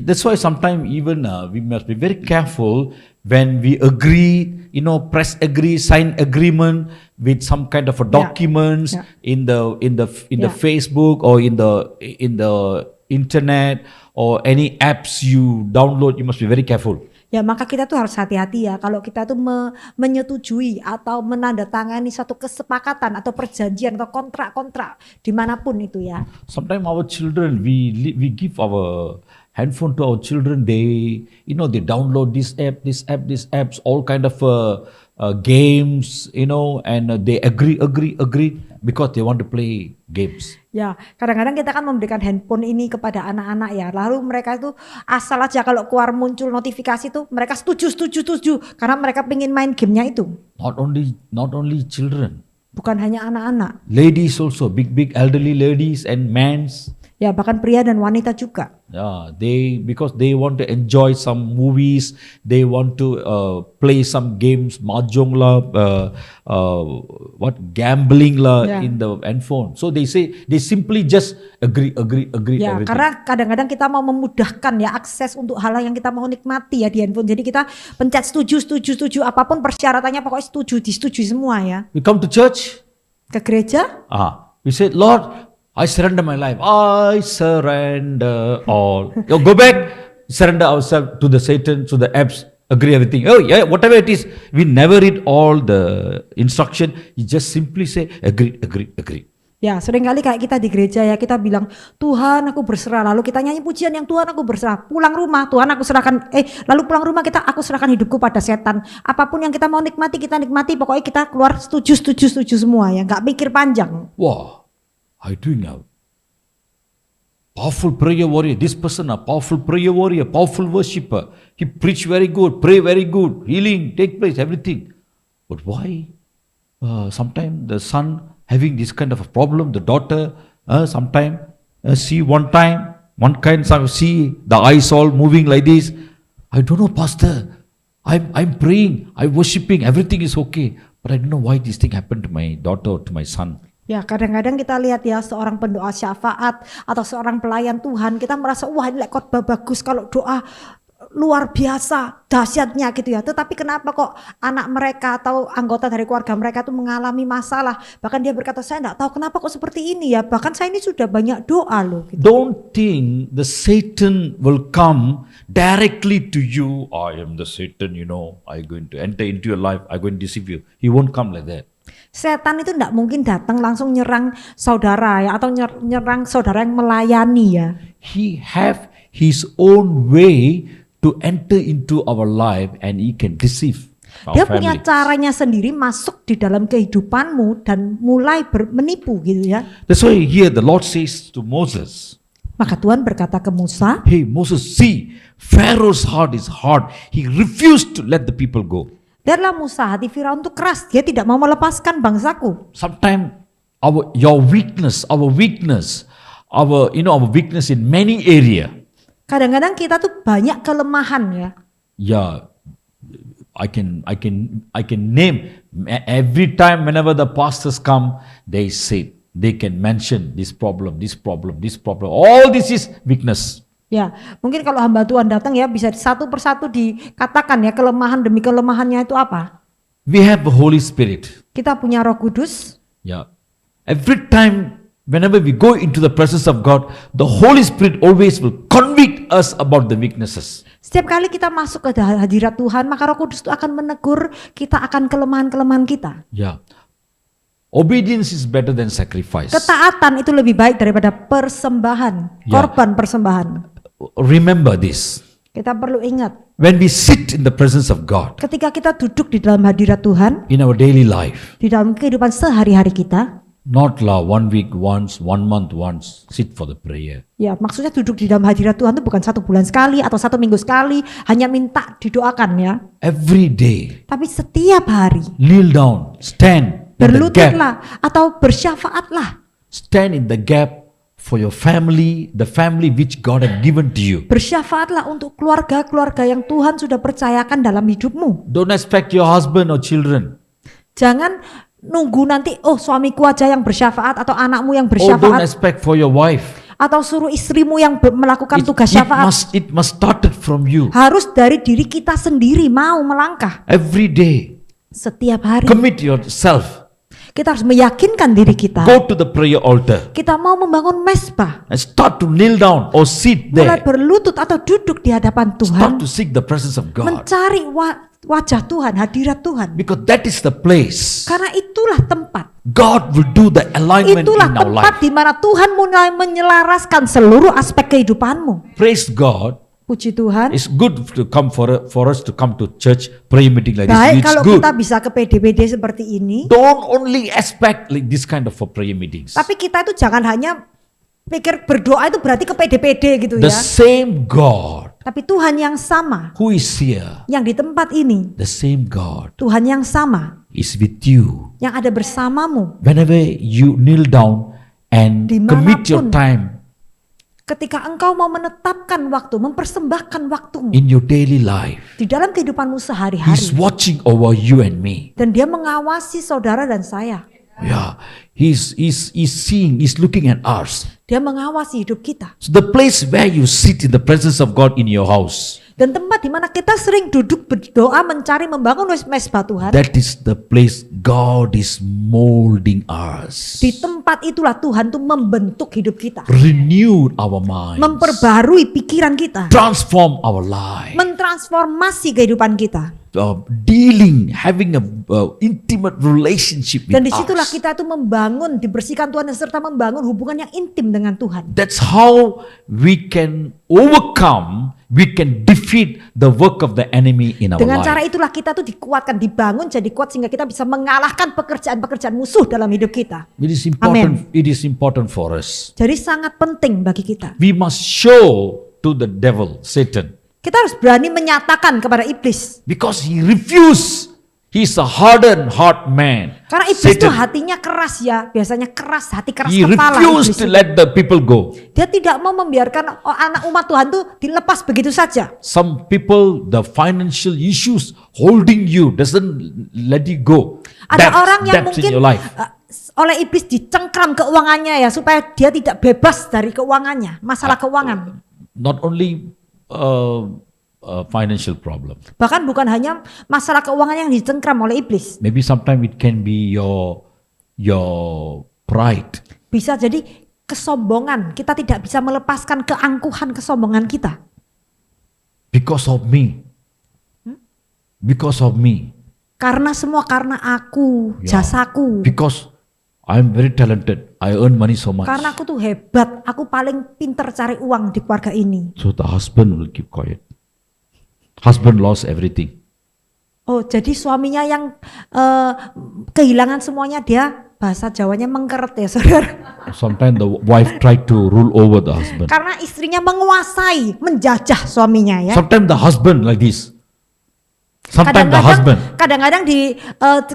That's why sometimes even we must be very careful when we agree, press agree, sign agreement with some kind of a documents in the Facebook or in the internet or any apps you download. You must be very careful. Ya, maka kita tuh harus hati-hati ya kalau kita tuh menyetujui atau menandatangani suatu kesepakatan atau perjanjian atau kontrak-kontrak dimanapun itu ya. Sometimes our children, we give our handphone to our children. They they download this apps, all kind of games, and they agree because they want to play games. Ya, kadang-kadang kita kan memberikan handphone ini kepada anak-anak ya. Lalu mereka itu asal aja kalau keluar muncul notifikasi tuh mereka setuju karena mereka pengen main gamenya itu. Not only children, Bukan hanya anak-anak. ladies also, big elderly ladies and mans. Ya, bahkan pria dan wanita juga. Yeah, because they want to enjoy some movies, they want to play some games, mahjong lah, gambling lah Yeah. in the handphone. So they simply just agree Ya, everything. karena kadang-kadang kita mau memudahkan ya akses untuk hal yang kita mau nikmati ya di handphone. Jadi kita pencet setuju, apapun persyaratannya pokoknya disetujui semua ya. We come to church, Ke gereja, we say, Lord, I surrender my life. I surrender all. Go back, surrender ourselves to the Satan, to the apps, agree everything. Oh yeah, whatever it is. We never read all the instruction. You just simply say, agree. ya seringkali kayak kita di gereja ya kita bilang Tuhan aku berserah, lalu kita nyanyi pujian yang Tuhan aku berserah, pulang rumah Tuhan aku serahkan, lalu pulang rumah aku serahkan hidupku pada setan. Apapun yang kita mau nikmati kita nikmati, pokoknya kita keluar setuju semua ya, nggak mikir panjang. Wow, I doing a powerful prayer warrior. This person a powerful prayer warrior, powerful worshipper. He preach very good, pray very good, healing take place, everything. But why? Sometimes the son having this kind of a problem, the daughter sometimes see one kind see the eyes all moving like this. I don't know, Pastor. I'm praying, I'm worshiping, everything is okay, but I don't know why this thing happened to my daughter or to my son. Ya kadang-kadang kita lihat ya seorang pendoa syafaat atau seorang pelayan Tuhan, kita merasa wah ini khotbah bagus, kalau doa luar biasa dahsyatnya gitu ya. Tetapi kenapa kok anak mereka atau anggota dari keluarga mereka tuh mengalami masalah? Bahkan dia berkata saya enggak tahu kenapa kok seperti ini ya. Bahkan saya ini sudah banyak doa loh. Gitu. Don't think the Satan will come directly to you. I am the Satan, I'm going to enter into your life, I'm going to deceive you. He won't come like that. Setan itu enggak mungkin datang langsung nyerang saudara ya atau nyerang saudara yang melayani ya. He have his own way to enter into our life and he can deceive our Dia punya family. caranya sendiri masuk di dalam kehidupanmu dan mulai menipu gitu ya. That's why here the Lord says to Moses, Maka Tuhan berkata ke Musa, hey Moses, see, Pharaoh's heart is hard. He refused to let the people go. lihatlah Musa, hati Firaun itu keras, dia tidak mau melepaskan bangsaku. Sometimes our weakness in many area. Kadang-kadang kita tuh banyak kelemahan ya. Yeah, I can name every time whenever the pastors come, they can mention this problem. All this is weakness. Ya, mungkin kalau hamba Tuhan datang ya bisa satu persatu dikatakan ya kelemahan demi kelemahannya itu apa. We have the Holy Spirit. Kita punya Roh Kudus. Yeah, every time whenever we go into the presence of God, the Holy Spirit always will convict us about the weaknesses. Setiap kali kita masuk ke hadirat Tuhan, maka Roh Kudus itu akan menegur kita akan kelemahan-kelemahan kita. Yeah, obedience is better than sacrifice. Ketaatan itu lebih baik daripada persembahan, Ya. korban persembahan. Remember this. Kita perlu ingat, When we sit in the presence of God ketika kita duduk di dalam hadirat Tuhan, in our daily life, di dalam kehidupan sehari-hari kita, not 1 week once, 1 month once, sit for the prayer. ya maksudnya duduk di dalam hadirat Tuhan itu bukan 1 bulan sekali atau 1 minggu sekali, hanya minta didoakan ya. Every day, Tapi setiap hari, kneel down, stand in the gap, berlututlah atau bersyafaatlah. stand in the gap for your family, the family which God has given to you. Bersyafaatlah untuk keluarga-keluarga yang Tuhan sudah percayakan dalam hidupmu. Don't expect your husband or children. Jangan nunggu nanti, suamiku aja yang bersyafaat atau anakmu yang Or don't bersyafaat. expect for your wife. Atau suruh istrimu yang melakukan tugas syafaat. It must started from you. Harus dari diri kita sendiri mau melangkah. Every day, Setiap hari commit yourself. kita harus meyakinkan diri kita. Go to the prayer altar Kita mau membangun mesbah. and start to kneel down or sit Mulai there. berlutut atau duduk di hadapan Tuhan. Start to seek the presence of God. Mencari wajah Tuhan, hadirat Tuhan. Because that is the place. Karena itulah tempat. God will do the alignment Itulah in our tempat life. di mana Tuhan mulai menyelaraskan seluruh aspek kehidupanmu. Praise God. Puji Tuhan. It's good to come for us to come to church prayer meeting like Baik this. It's kalau good. kita bisa ke PDPD seperti ini. Don't only expect like this kind of prayer meetings. Tapi kita itu jangan hanya pikir berdoa itu berarti ke PDPD gitu The ya. same God Tapi Tuhan yang sama who is here, yang di tempat ini, the same God Tuhan yang sama is with you. yang ada bersamamu Whenever you kneel down and commit your Dimanapun. time ketika engkau mau menetapkan waktu, mempersembahkan waktumu in your daily life, di dalam kehidupanmu He's sehari-hari. watching over you and me. Dan dia mengawasi saudara dan saya. Yeah, He's seeing, He's looking at us. Dia mengawasi hidup kita. So the place where you sit in the presence of God in your house, Dan tempat di mana kita sering duduk berdoa mencari membangun mesbah Tuhan. that is the place God is molding us. Di tempat itulah Tuhan tuh membentuk hidup kita. Renewed our minds. Memperbarui pikiran kita. Transform our life. Mentransformasi kehidupan kita. Having a intimate relationship with Dan disitulah us. kita tuh membangun, dibersihkan Tuhan serta membangun hubungan yang intim dengan Tuhan. That's how we can overcome, we can defeat the work of the enemy in our Dengan cara life. itulah kita tuh dikuatkan, dibangun jadi kuat sehingga kita bisa mengalahkan pekerjaan-pekerjaan musuh dalam hidup kita. It is important. It is important for us. Jadi sangat penting bagi kita. We must show to the devil, Satan, Kita harus berani menyatakan kepada iblis. because he refused. He's a hardened heart man. Karena iblis itu Satan. hatinya keras ya, biasanya keras, hati keras He kepala. refused Iblis to itu. let the people go. Dia tidak mau membiarkan anak umat Tuhan tuh dilepas begitu saja. Some people, the financial issues holding you doesn't let you go. Ada Debts- orang yang debts mungkin in your life. Oleh iblis dicengkram keuangannya ya supaya dia tidak bebas dari keuangannya, masalah keuangan. Not only financial problem. Bahkan bukan hanya masalah keuangan yang dicengkram oleh iblis. Maybe sometimes it can be your pride. Bisa jadi kesombongan. Kita tidak bisa melepaskan keangkuhan kesombongan kita. Because of me. Because of me. Karena semua karena aku, Yeah. jasaku. Because I'm very talented. I earn money so much. Karena aku tuh hebat, aku paling pinter cari uang di keluarga ini. So the husband will keep quiet. Husband lost everything. Oh, jadi suaminya yang kehilangan semuanya, dia bahasa Jawanya mengkeret ya saudara. Sometimes the wife tried to rule over the husband. Karena istrinya menguasai, menjajah suaminya ya. Sometimes the husband like this. Sometimes the husband. Kadang-kadang di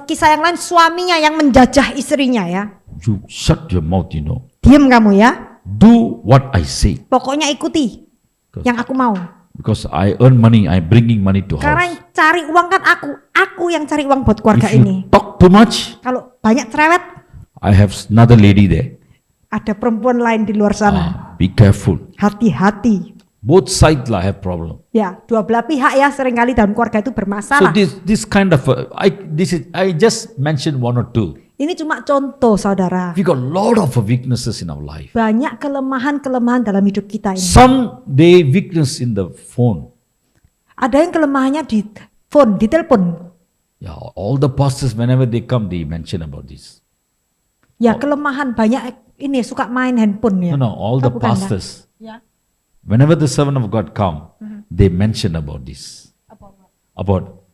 kisah yang lain suaminya yang menjajah istrinya ya. You shut your mouth, you know. Diam kamu ya. Do what I say. Pokoknya ikuti yang aku mau. Because I earn money, I'm bringing money to Karena house. yang cari uang kan aku yang cari uang buat keluarga If you ini. talk too much, Kalau banyak cerewet, I have another lady there. ada perempuan lain di luar sana. Be careful. Hati-hati. Both sides lah have problem. Ya, dua belah pihak ya seringkali dalam keluarga itu So bermasalah. this kind of I just mentioned one or two. Ini cuma contoh saudara. We got a lot of weaknesses in our life. Banyak kelemahan-kelemahan dalam hidup kita ini. Some they weakness in the phone. Ada yang kelemahannya di phone, di telepon. Yeah, all the pastors whenever they come they mention about this. Ya kelemahan banyak ini suka main handphone ya. No, all the Oh, bukan, pastors. Ya. Whenever the servant of God come, they mention about this. About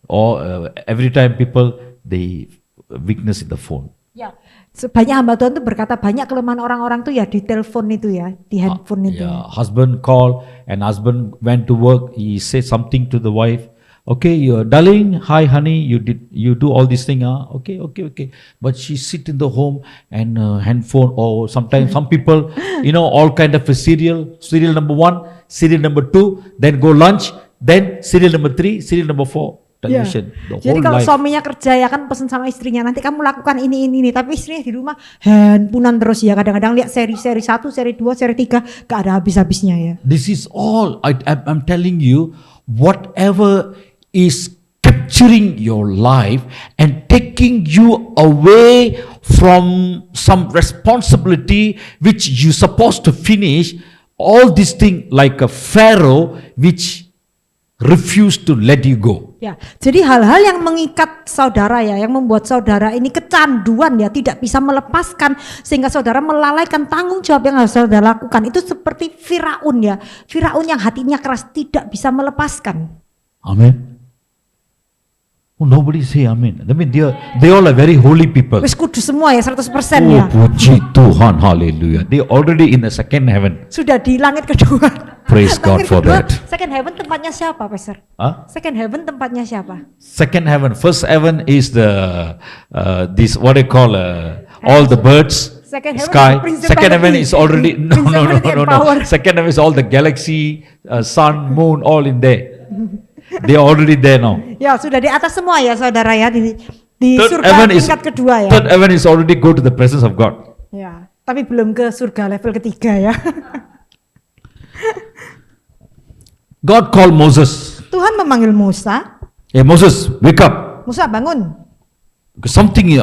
every time people they weakness in the phone. Ya. Banyak hamba Tuhan tuh berkata banyak kelemahan orang-orang tuh ya di telepon itu ya, di handphone itu. Yeah, husband call and husband went to work. He said something to the wife. Okay, darling, hi honey, you do all this thing, huh? Okay. But she sit in the home and handphone or sometimes some people, all kind of a serial number 1, serial number 2, then go lunch, then serial number 3, serial number 4, Ya. television, the Jadi whole kalau life. suaminya kerja ya kan pesen sama istrinya nanti kamu lakukan ini, tapi istrinya di rumah handphonean terus ya, kadang-kadang lihat seri 1, seri 2, seri 3 gak ada habis-habisnya ya. This is all, I'm telling you, whatever is capturing your life and taking you away from some responsibility which you supposed to finish, all this thing like a Pharaoh which refused to let you go. Ya, jadi hal-hal yang mengikat saudara ya, yang membuat saudara ini kecanduan ya, tidak bisa melepaskan sehingga saudara melalaikan tanggung jawab yang harus saudara lakukan. Itu seperti Firaun ya, Firaun yang hatinya keras tidak bisa melepaskan. Amen. Oh, nobody say amen. I mean, they all are very holy people. Wis kudus semua ya 100% Oh, ya. puji Tuhan, hallelujah. They already in the second heaven. Sudah di langit kedua. Praise God Langit for kedua, that. Second heaven tempatnya siapa, Pastor? Huh? Second heaven tempatnya siapa? Second heaven. First heaven is the this what they call all the birds, Second heaven sky. is principality. Second heaven is already Principality and power. Second heaven is all the galaxy, sun, moon, all in there. They are already there now. Ya sudah di atas semua ya saudara ya, di Third surga heaven is tingkat kedua ya. third heaven is already go to the presence of God. Ya, tapi belum ke surga level ketiga ya. God called Moses. Tuhan memanggil Musa, Hey Moses, wake up. Musa bangun. Because something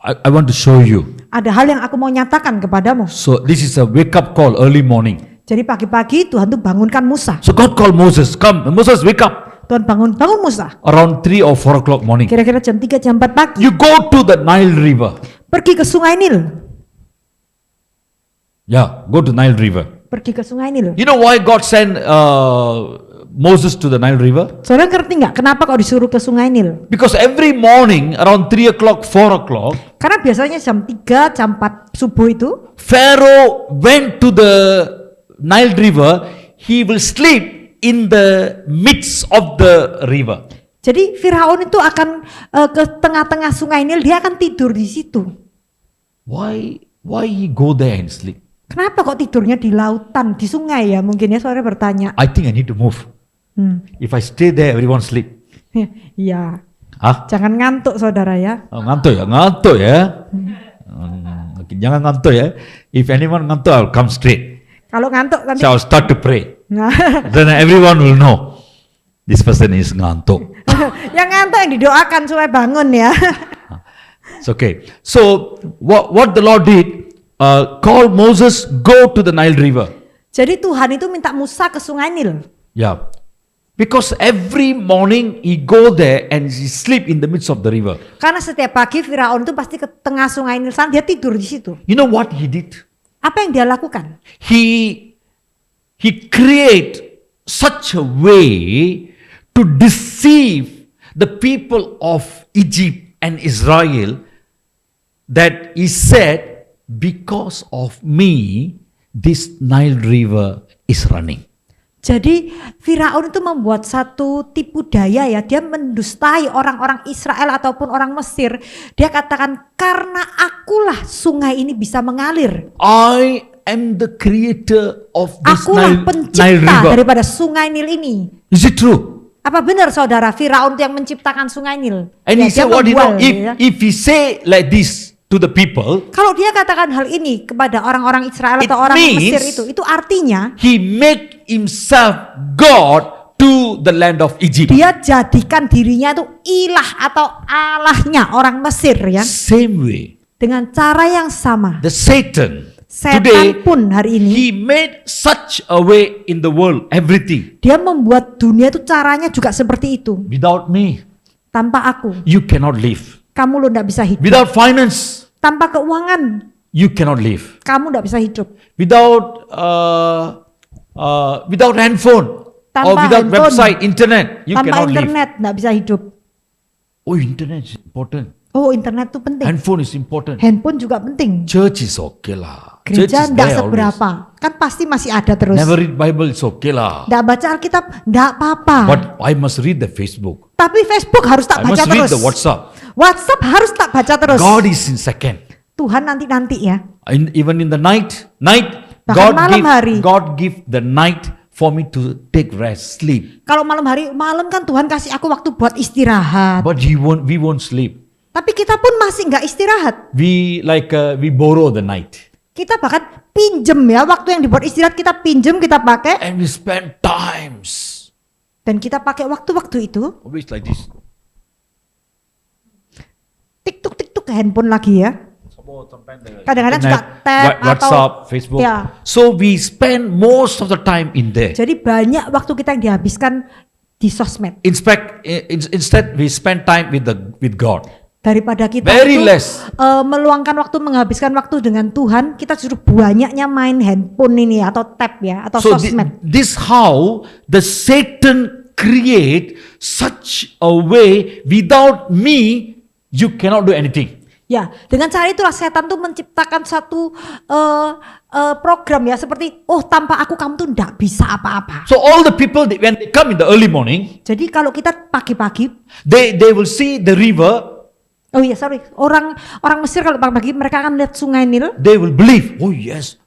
I want to show you. Ada hal yang aku mau nyatakan kepadamu. So this is a wake up call early morning. Jadi pagi-pagi Tuhan tuh bangunkan Musa. So God called Moses, come Moses, wake up. Tuhan bangun Musa. Around 3 or 4 o'clock morning. Kira-kira jam 3 jam 4 pagi. You go to the Nile River. Pergi ke Sungai Nil. Yeah, go to Nile River. Pergi ke Sungai Nil. You know why God sent Moses to the Nile River? Saudara ngerti nggak kenapa kau disuruh ke Sungai Nil? Because every morning around 3 o'clock, 4 o'clock, Karena biasanya jam 3 jam 4 subuh itu Pharaoh went to the Nile River. He will sleep in the midst of the river. jadi Firaun itu akan ke tengah-tengah Sungai Nil, dia akan tidur di situ. Why he go there and sleep? Kenapa kok tidurnya di lautan, di sungai ya? Mungkin ya saudara bertanya. I think I need to move. If I stay there, everyone sleep. Ya, Hah? jangan ngantuk saudara ya. Oh, ngantuk ya. Jangan ngantuk ya. If anyone ngantuk, I'll come straight. Kalau ngantuk nanti. So I'll start to pray. Nah, Then everyone will know this person is ngantuk. yang ngantuk yang didoakan supaya bangun ya. It's okay. So what the Lord did, call Moses, go to the Nile River. Jadi Tuhan itu minta Musa ke Sungai Nil. Yeah. Because every morning he go there and he sleep in the midst of the river. Karena setiap pagi Firaun itu pasti ke tengah Sungai Nil sana, dia tidur di situ. You know what he did? Apa yang dia lakukan? He create such a way to deceive the people of Egypt and Israel that he said, because of me, this Nile River is running. Jadi Firaun itu membuat satu tipu daya ya, dia mendustai orang-orang Israel ataupun orang Mesir. Dia katakan karena akulah sungai ini bisa mengalir. I am the creator of this Akulah Nile pencipta River. daripada sungai Nil ini. Is it true? Apa benar saudara Firaun itu yang menciptakan sungai Nil? And he dia said, what you know, membual, ya. if he say like this to the people, Kalau dia katakan hal ini kepada orang-orang Israel It atau orang means- Mesir itu artinya he make himself God to the land of Egypt. dia jadikan dirinya itu ilah atau allahnya orang Mesir ya. Same way, Dengan cara yang sama. the Satan Setan today, pun hari ini he made such a way in the world, everything. dia membuat dunia itu caranya juga seperti itu. Without me, Tanpa aku, you cannot live. kamu lo tidak bisa hidup. Without finance, Tanpa keuangan, you cannot live. kamu tidak bisa hidup. Without handphone or Tanpa without handphone, website, internet, you Tanpa cannot live. internet tidak bisa hidup. Oh, internet is important. Oh, internet itu penting. Handphone is important. Handphone juga penting. Church is okay lah. Church Gereja is tidak there always. seberapa, kan pasti masih ada terus. Never read Bible, it's okay lah. Tidak baca Alkitab, tidak apa-apa. But I must read the Facebook. Tapi Facebook harus tak I baca must read terus. the WhatsApp. WhatsApp harus tak baca terus. God is in second. Tuhan nanti ya. Even in the night, Bahkan malam hari. God give the night for me to take rest, sleep. Kalau malam kan Tuhan kasih aku waktu buat istirahat. But we won't sleep. Tapi kita pun masih nggak istirahat. We borrow the night. Kita bahkan pinjem ya, waktu yang dibuat istirahat kita pinjem, kita pakai. And we spend times. Dan kita pakai waktu-waktu itu, Always like this. tik-tuk ke handphone lagi ya. Kadang-kadang juga Internet, tab WhatsApp, atau Facebook. ya. So we spend most of the time in there. Jadi banyak waktu kita yang dihabiskan di sosmed. Instead, we spend time with God. Daripada kita Very itu less. meluangkan waktu, menghabiskan waktu dengan Tuhan, kita justru banyaknya main handphone ini atau tab ya, atau So sosmed. this how the Satan create such a way. Without me, you cannot do anything. Ya, dengan cara itulah setan tuh menciptakan satu program ya, seperti tanpa aku kamu tuh nggak bisa apa-apa. So all the people when they come in the early morning, Jadi kalau kita pagi-pagi, they will see the river. orang Mesir kalau pagi-pagi mereka akan lihat sungai Nil. They will believe. Oh yes.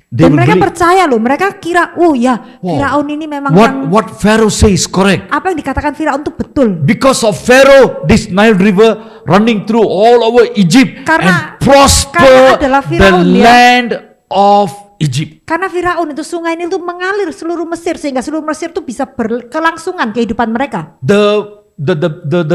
They Dan will mereka believe. percaya loh, mereka kira, Wow. Firaun ini memang yang What Pharaoh says is correct. apa yang dikatakan Firaun itu betul. Because of Pharaoh, this Nile River running through all over Egypt Karena and prosper adalah the Firaun, ya. land of Egypt. Karena Firaun itu sungai Nil itu mengalir seluruh Mesir sehingga seluruh Mesir itu bisa berkelangsungan kehidupan mereka. The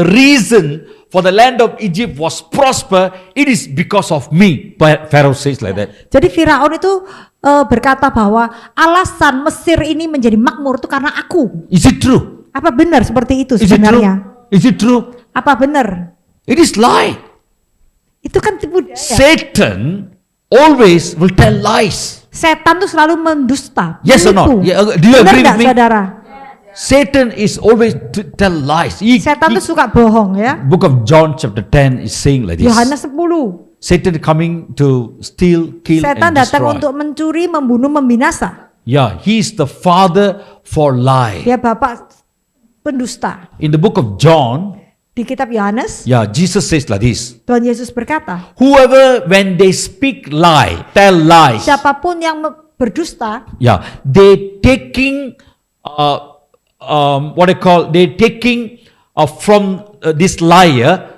reason for the land of Egypt was prosper, it is because of me. Pharaoh says like that. Jadi Firaun itu berkata bahwa alasan Mesir ini menjadi makmur itu karena aku. Is it true? Apa benar seperti itu Is it true? sebenarnya? Is it true? Apa benar? It is lie. Itu kan tipu daya. Satan always will tell lies. Setan tuh selalu mendusta. Yes or menipu. not? Yeah, do you Benar agree nggak, with me? saudara? Satan is always to tell lies. Setan tuh suka bohong ya. Book of John chapter 10 is saying like this. Yohanes 10. Satan coming to steal, kill Setan and datang destroy. untuk mencuri, membunuh, membinasa. Yeah, he is the father for lie. Dia bapak pendusta. In the book of John, Di kitab Yohanes, yeah, Jesus says like this. Tuhan Yesus berkata, Whoever when they speak lie, tell lies. siapapun yang berdusta, Yeah, they taking they taking from this liar,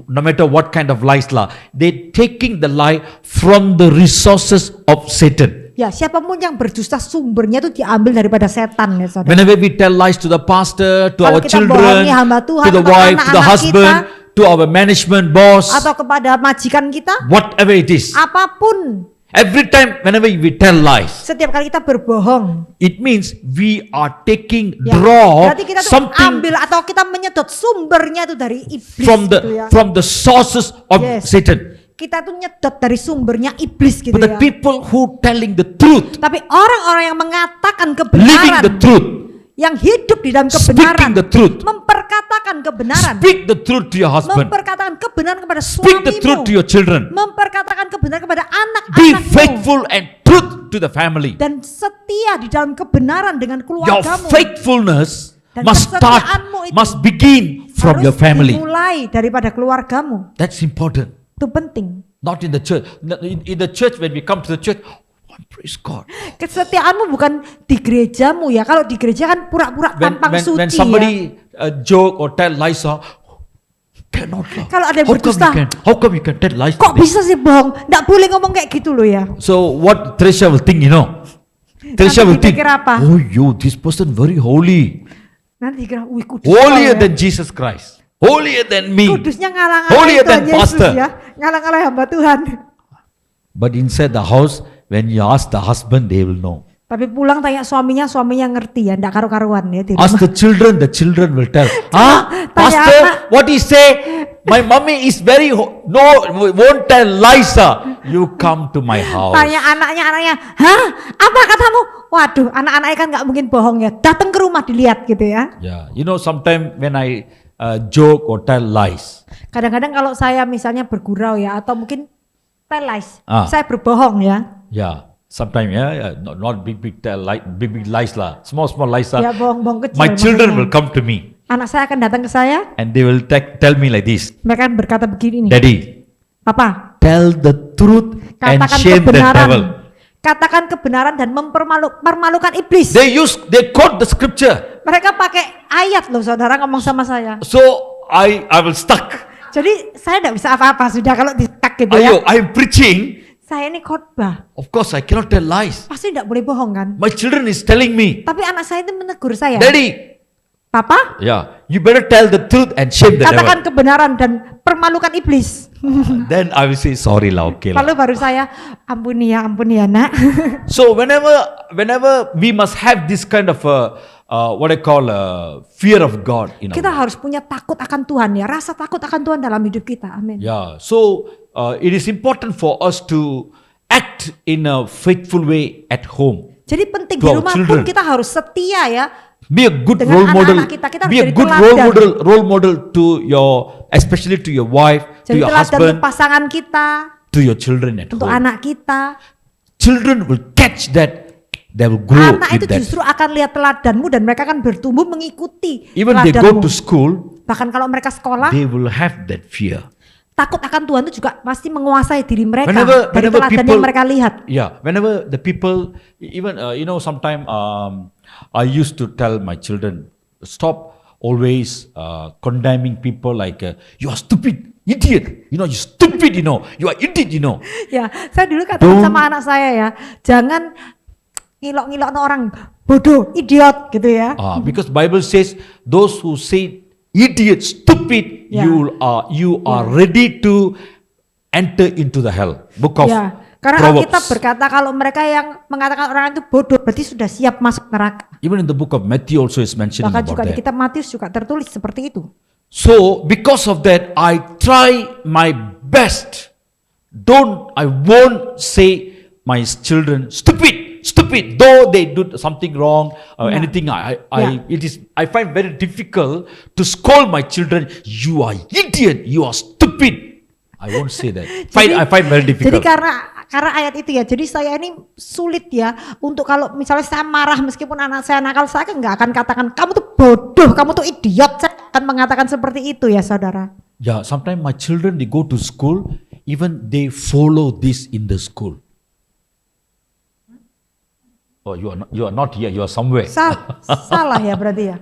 no matter what kind of lies lah, they taking the lie from the resources of Satan. ya siapapun yang berdusta sumbernya itu diambil daripada setan ya saudara. Whenever we tell lies to the pastor, to Kalau our kita children, bohongi hamba Tuhan, to the atau wife, to the anak-anak husband, to our management boss, Atau kepada majikan kita, whatever it is, apapun, every time whenever we tell lies, setiap kali kita berbohong, it means we are taking, ya, draw berarti kita tuh something ambil atau kita menyedot sumbernya itu dari iblis from gitu ya. the sources of Yes. Satan. Kita tuh nyedot dari sumbernya iblis gitu But the ya. people who telling the truth, Tapi orang-orang yang mengatakan living kebenaran, the truth, yang hidup di dalam speaking kebenaran, the truth, memperkatakan kebenaran, speak the truth to your husband, memperkatakan kebenaran kepada speak the truth to suamimu, your children, memperkatakan kebenaran kepada be anak-anakmu, faithful and truth to the family. dan setia di dalam kebenaran dengan Your keluargamu. faithfulness Dan must kesetiaanmu itu must begin from Harus your family. dimulai daripada keluargamu. That's important. Itu penting. Not in the church. In the church, when we come to the church, oh, praise God. Kesetiaanmu bukan di gerejamu ya. Kalau di gereja kan pura-pura tampang suci When ya. somebody joke or tell lies, cannot lah. Kalau ada yang berdusta, How come you can tell lies? kok to me? bisa sih bohong? Nggak boleh ngomong kayak gitu loh ya. So what Teresa will think, Teresa will think, dipikir apa? oh, this person very holy, Nanti dikira, wih kudus. holier ya. than Jesus Christ, holier than me. Kudusnya ngalang-ngalang Holier Tuhan than Yesus pastor. ya. Ngalang-ngalang hamba Tuhan. But inside the house, when you ask the husband, they will know. Tapi pulang tanya suaminya ngerti ya. Nggak karu-karuan ya di Ask rumah. the children will tell. tanya Pastor, anak. what he say? My mommy is very won't tell lies. You come to my house. Tanya anaknya, hah? Apa katamu? Waduh, anak-anaknya kan nggak mungkin bohong ya. Datang ke rumah dilihat gitu ya. Yeah, sometimes when I joke or tell lies, Kadang-kadang kalau saya misalnya bergurau ya, atau mungkin tell lies, Ah. saya berbohong ya. yeah, sometimes not big lies lah, small lies lah. Ya bohong-bohong kecil. My children maksudnya. will come to me Anak saya akan datang ke saya, and they will tell me like this, mereka akan berkata begini nih. Daddy, Apa? tell the truth and Katakan shame the kebenaran. devil. Katakan kebenaran dan mempermalukan iblis. They quote the scripture. Mereka pakai ayat loh saudara ngomong sama saya. So I will stuck. Jadi saya tidak bisa apa-apa sudah kalau ditak gitu ya. Ayo, I'm preaching. Saya ini khotbah. Of course, I cannot tell lies. Pasti tidak boleh bohong kan. My children is telling me, Tapi anak saya itu menegur saya. Daddy, Papa, yeah, you better tell the truth and shame the katakan devil. kebenaran dan permalukan iblis. Then I will say sorry lah, okay lah. Lalu baru saya ampuni ya nak. So whenever we must have this kind of what I call fear of God in our Kita life. harus punya takut akan Tuhan ya, rasa takut akan Tuhan dalam hidup kita. Amin. Yeah, so it is important for us to act in a faithful way at home. Jadi penting To di our rumah children. pun kita harus setia ya. Be a good Dengan role model. anak-anak kita harus Be a jadi good teladan. role model to your, especially to your wife, to Jadi your teladan untuk husband, pasangan kita, to your children at untuk home. anak kita. Children will catch that. They will grow Anak itu with that. justru akan lihat teladanmu dan mereka akan bertumbuh mengikuti Even they go teladanmu. to school, Bahkan kalau mereka sekolah, they will have that fear. takut akan Tuhan itu juga pasti menguasai diri mereka Whenever- dari whenever teladan people- yang mereka lihat. Yeah, whenever the people, even sometimes I used to tell my children, stop always condemning people like you are stupid, idiot. You stupid. You are idiot. Ya, saya dulu katakan Don't- sama anak saya ya, jangan ngilok-ngilok orang bodoh, idiot gitu ya. Because Bible says those who say idiot, stupid, Yeah. you are ready to enter into the hell. Book of Ya, karena Proverbs. Alkitab berkata kalau mereka yang mengatakan orang itu bodoh berarti sudah siap masuk neraka. Even in the book of Matthew also is mentioning Bahkan about juga di that. kitab Matius juga tertulis seperti itu. So because of that, I try my best. I won't say my children stupid. Though they do something wrong or Yeah. anything, I Yeah. find very difficult to scold my children. You are idiot. You are stupid. I won't say that. I find very Jadi difficult. karena ayat itu ya, jadi saya ini sulit ya untuk kalau misalnya saya marah meskipun anak saya nakal, saya kan nggak akan katakan kamu tuh bodoh, kamu tuh idiot. Saya akan mengatakan seperti itu ya saudara. Yeah, sometimes my children they go to school, even they follow this in the school. Oh, you are not here. You are somewhere. Salah ya berarti ya.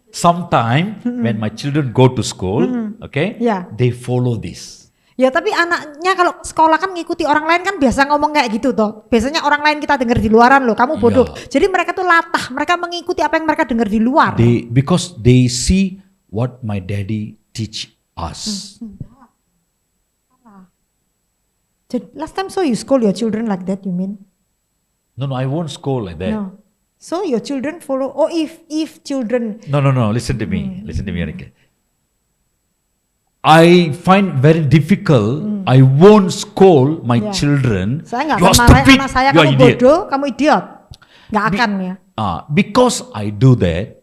Sometime when my children go to school, okay, Yeah. they follow this. Ya tapi anaknya kalau sekolah kan ngikuti orang lain kan biasa ngomong kayak gitu toh. Biasanya orang lain kita dengar di luaran loh, kamu bodoh. Ya. Jadi mereka tuh latah, mereka mengikuti apa yang mereka dengar di luar. Because they see what my daddy teach us. Jadi, last time so you scold your children like that, you mean? No, I won't scold like that. No. So your children follow. Oh, if children. No. Listen to me. Listen to me, Anika. I find very difficult. I won't scold my Yeah. children. Saya nggak You are akan marahin stupid. anak saya, You are kamu idiot. bodoh, kamu idiot. Nggak akan ya. Because I do that,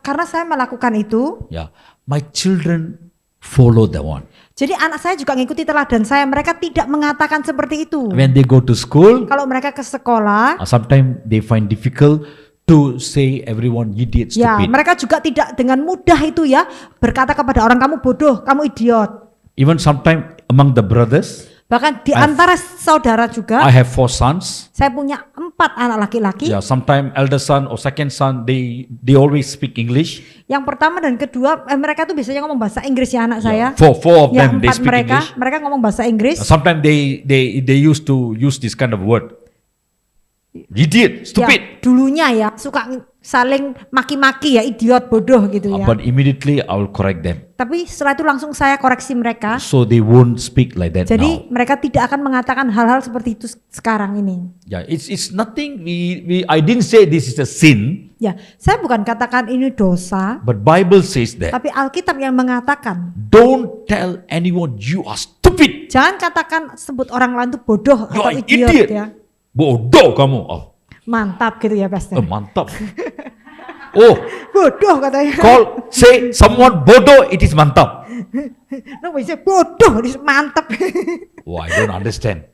Karena saya melakukan itu, yeah, my children follow the one. jadi anak saya juga ngikuti teladan saya. Mereka tidak mengatakan seperti itu. When they go to school, Kalau mereka ke sekolah, sometimes they find difficult to say everyone idiot, ya stupid. mereka juga tidak dengan mudah itu ya berkata kepada orang kamu bodoh, kamu idiot. Even sometimes among the brothers, Bahkan di antara saudara juga, I have 4 sons. saya punya 4 anak laki-laki. Yeah, sometimes elder son or second son, they always speak English. Yang pertama dan kedua, mereka tuh biasanya ngomong bahasa Inggris ya anak saya. Yeah, four of Yang them they 4 speak mereka, English. mereka ngomong bahasa Inggris. Sometimes they used to use this kind of word. Idiot, Ya, stupid. dulunya ya suka saling maki-maki ya, idiot, bodoh gitu ya. But immediately I will correct them. Tapi setelah itu langsung saya koreksi mereka. So they won't speak like that Jadi now. mereka tidak akan mengatakan hal-hal seperti itu sekarang ini. Yeah, it's nothing. I didn't say this is a sin, Ya, saya bukan katakan ini dosa, but Bible says that. tapi Alkitab yang mengatakan. Don't tell anyone you are stupid. Jangan katakan sebut orang lain itu bodoh You atau are idiot idiot. ya. Bodoh kamu. Oh, Mantap gitu ya Pastor. mantap. Oh, Bodoh katanya. say someone bodoh, it is mantap. No, bisa bodoh, ini mantap. Oh, I don't understand.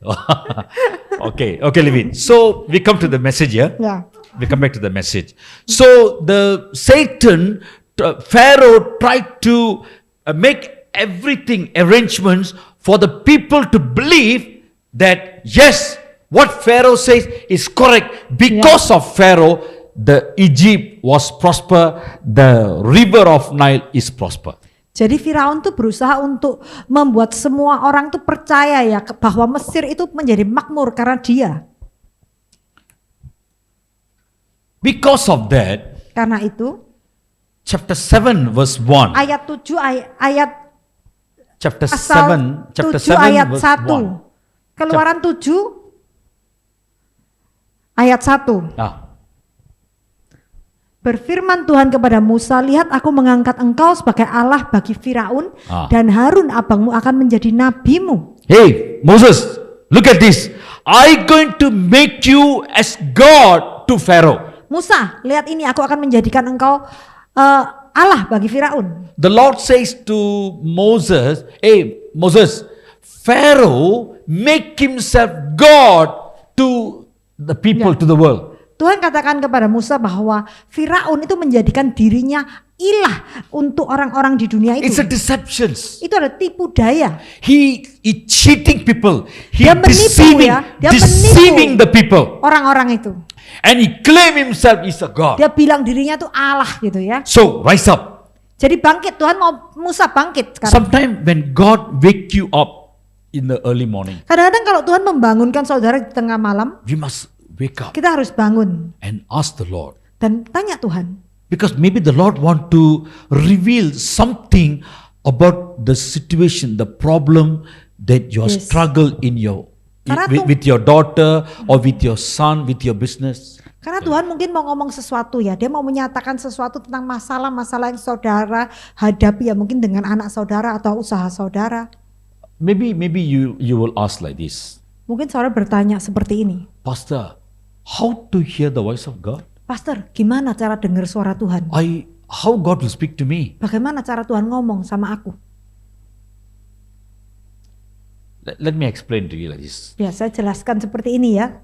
Okay, Levin. So we come to the message here. Ya. We come back to the message. So the Satan, Pharaoh tried to make everything arrangements for the people to believe that yes, what Pharaoh says is correct. Because of Pharaoh, the Egypt was prosper, the river of Nile is prosper. Jadi Firaun tuh berusaha untuk membuat semua orang tuh percaya ya bahwa Mesir itu menjadi makmur karena dia. Because of that, Karena itu chapter 7 verse 1. ayat 7 ayat Chapter pasal 7, chapter 7 7 ayat verse 1. Keluaran 7 ayat 1. 1. Ah, Berfirman Tuhan kepada Musa, lihat aku mengangkat engkau sebagai Allah bagi Firaun dan Harun abangmu akan menjadi nabimu. Hey, Moses, look at this. I going to make you as God to Pharaoh. Musa, lihat ini aku akan menjadikan engkau Allah bagi Firaun. The Lord says to Moses, hey, Moses, Pharaoh make himself God to the people, to the world. Tuhan katakan kepada Musa bahwa Firaun itu menjadikan dirinya ilah untuk orang-orang di dunia itu. It's a deception. Itu adalah tipu daya. He cheating people. He Dia menipu deceiving, ya. Dia deceiving menipu the people. orang-orang itu. And he claim himself is a God. Dia bilang dirinya tuh Allah gitu ya. So rise up. Jadi bangkit, Tuhan mau Musa bangkit sekarang. Sometimes when God wake you up in the early morning, Kadang-kadang kalau Tuhan membangunkan saudara di tengah malam, we must wake up kita harus bangun and ask the Lord. dan tanya Tuhan. Because maybe the Lord want to reveal something about the situation, the problem that you Yes. struggle in your Karena with your daughter or with your son, with your business. Karena Tuhan mungkin mau ngomong sesuatu ya, dia mau menyatakan sesuatu tentang masalah-masalah yang saudara hadapi ya, mungkin dengan anak saudara atau usaha saudara. Maybe you will ask like this, Mungkin saudara bertanya seperti ini, Pastor, how to hear the voice of God? Pastor, gimana cara dengar suara Tuhan? How God will speak to me? Bagaimana cara Tuhan ngomong sama aku? Let me explain to you like this. Ya, saya jelaskan seperti ini ya.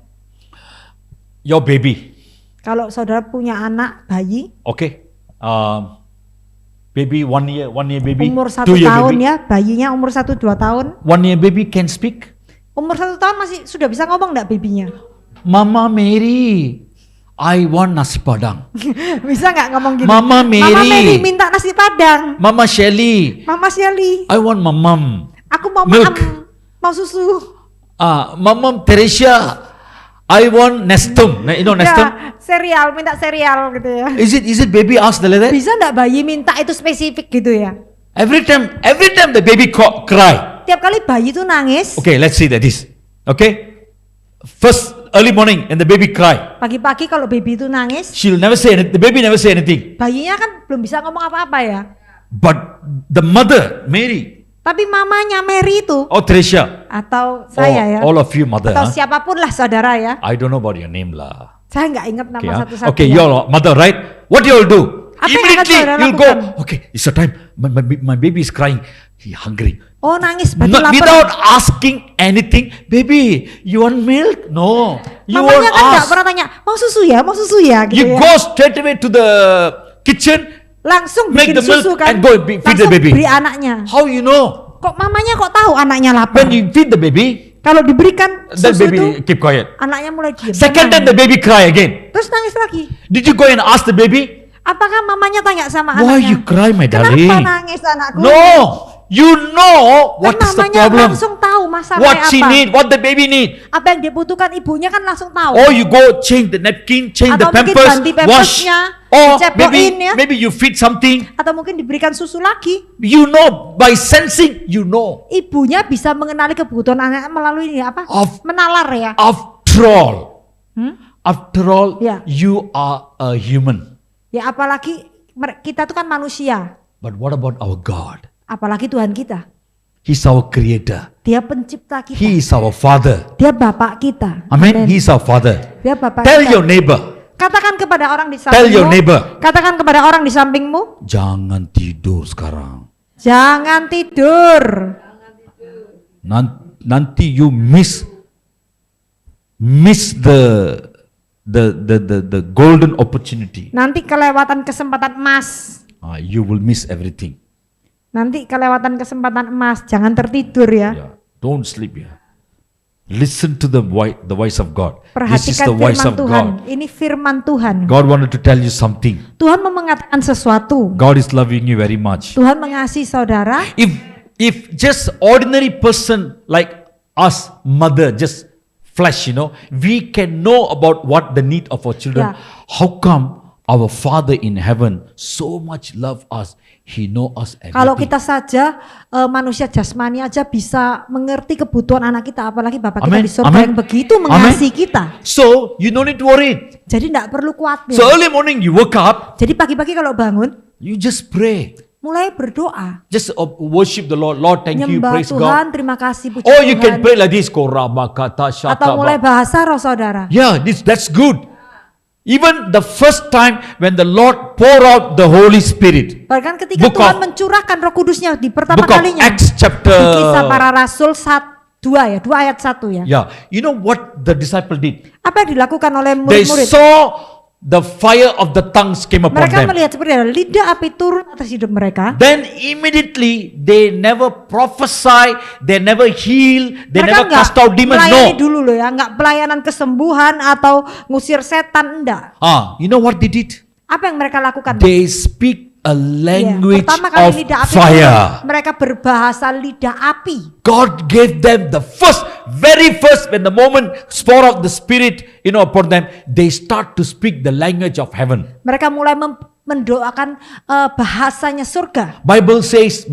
Your baby, Kalau saudara punya anak bayi, okay? Baby 1 year baby, umur 1 2 year tahun baby. ya, bayinya umur 1-2 tahun. 1 year baby can speak. Umur 1 tahun masih sudah bisa ngomong enggak babynya? Mama Mary, I want nasi padang. Bisa nggak ngomong gini? Mama Mary. Mama Mary minta nasi padang. Mama Shelly, Mama Shelly, I want mamam. aku mau Milk. mau susu. Mamam Teresia, I want Nestum. You know Nestum? Ya, serial, minta serial gitu ya. Is it baby ask the like that? Bisa nggak bayi minta itu spesifik gitu ya? Every time the baby cry. Tiap kali bayi itu nangis, Okay, let's see that this. Okay, first early morning and the baby cry. pagi-pagi kalau baby itu nangis, She'll never say anything. The baby never say anything. bayinya kan belum bisa ngomong apa-apa ya. But the mother Mary Tapi mamanya Mary itu or Teresia, atau saya ya, all of you mother. atau Huh? siapapun lah saudara ya. I don't know about your name lah. Saya nggak ingat nama Okay, huh? satu-satu. Okay, ya. your mother, right? What you all do? Apa yang akan Immediately saudara you'll go. lakukan? Okay, it's a time. My baby is crying. He hungry. Oh nangis, berarti Not, lapar. without asking anything, baby, you want milk? No, you won't Mamanya kan nggak ask. pernah tanya, mau susu ya gitu You ya. go straight away to the kitchen. Langsung make bikin the milk susu kan, and go feed the langsung baby. beri anaknya. How you know? Kok mamanya kok tahu anaknya lapar? When you feed the baby, Kalau diberikan the susu baby itu, keep quiet. anaknya mulai diam. Second time tenang. the baby cry again. Terus nangis lagi. Did you go and ask the baby? Apakah mamanya tanya sama Why anaknya? you cry, my Kenapa darling? nangis anakku? No, you know what Kan is the mamanya problem. langsung tahu masalahnya What she apa. need, what the baby need. Apa yang dibutuhkan ibunya kan langsung tahu. Or you go change the napkin, change the Atau mungkin pampers, ganti wash. pampersnya, Or dicepokin ya. maybe you feed something. Atau mungkin diberikan susu lagi. You know by sensing, you know. Ibunya bisa mengenali kebutuhan anaknya melalui ini apa? Of- Menalar ya. After all, Ya. you are a human. Ya apalagi kita tuh kan manusia. But what about our God? Apalagi Tuhan kita. He's our creator. Dia pencipta kita. He is our father. Dia bapak kita. Amen. He's our father. Dia bapak Tell kita. your neighbor, Katakan kepada orang di tell sampingmu. your neighbor, Katakan kepada orang di sampingmu. jangan tidur sekarang. Jangan tidur. Nanti you miss the golden opportunity. Nanti kelewatan kesempatan emas. You will miss everything. Nanti kelewatan kesempatan emas. Jangan tertidur ya. Yeah. Don't sleep. Yeah. Listen to the voice of God. This is Perhatikan the voice firman of Tuhan. God. Ini firman Tuhan. God wanted to tell you something. Tuhan mau mengatakan sesuatu. God is loving you very much. Tuhan mengasihi saudara. If just ordinary person like us, mother, just flesh, we can know about what the need of our children. Yeah. How come our Father in heaven so much love us. He know us Kalau everything. kita saja manusia jasmani aja bisa mengerti kebutuhan anak kita, apalagi Bapak kita Amen. di surga Amen. yang begitu Amen. mengasihi kita. So you don't need to worry. Jadi tidak perlu khawatir. So early morning you wake up, Jadi pagi-pagi kalau bangun, you just pray. mulai berdoa. Just worship the Lord. Lord, thank you, Nyembah praise Tuhan, God. terima kasih, puji Or you Tuhan. can pray like this, korabakata Atau mulai shakaba. bahasa roh saudara. Yeah, that's good. Even the first time when the Lord pour out the Holy Spirit, Bahkan ketika Book Tuhan of- mencurahkan Roh Kudusnya di pertama Book of kalinya. Acts Di chapter, Kisah Para Rasul 2 ayat 1 ya. yeah, you know what the disciple did? Apa yang dilakukan oleh They murid-murid? saw the fire of the tongues came upon Mereka them. melihat seperti ada lidah api turun atas hidup mereka. Then immediately they never prophesy, they never heal, they Mereka never cast out demons. melayani No. dulu loh ya, nggak pelayanan kesembuhan atau ngusir setan, enggak. You know what they did? Apa yang mereka lakukan? They speak a Ya, language pertama kali of lidah api fire. turun, mereka berbahasa lidah api. God gave them the very first, when the moment pour out the Spirit, upon them, they start to speak the language of heaven. Mereka mulai mendoakan bahasanya surga. Bible says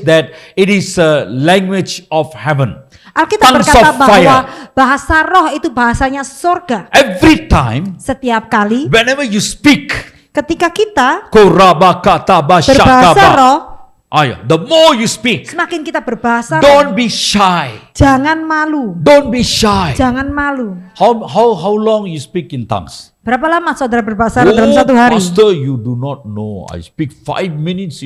that it is a language of heaven. Alkitab Tongues berkata of bahwa fire. bahasa roh itu bahasanya surga. Every time, Setiap kali whenever you speak, ketika kita korabakata berbahasa bashakaba. roh, The more you speak, semakin kita berbahasa roh, don't be shy. jangan malu. Don't be shy. Jangan malu. How long you speak in tongues? Berapa lama saudara berbahasa roh dalam satu hari? Pastor, you do not know. I speak 5 minutes,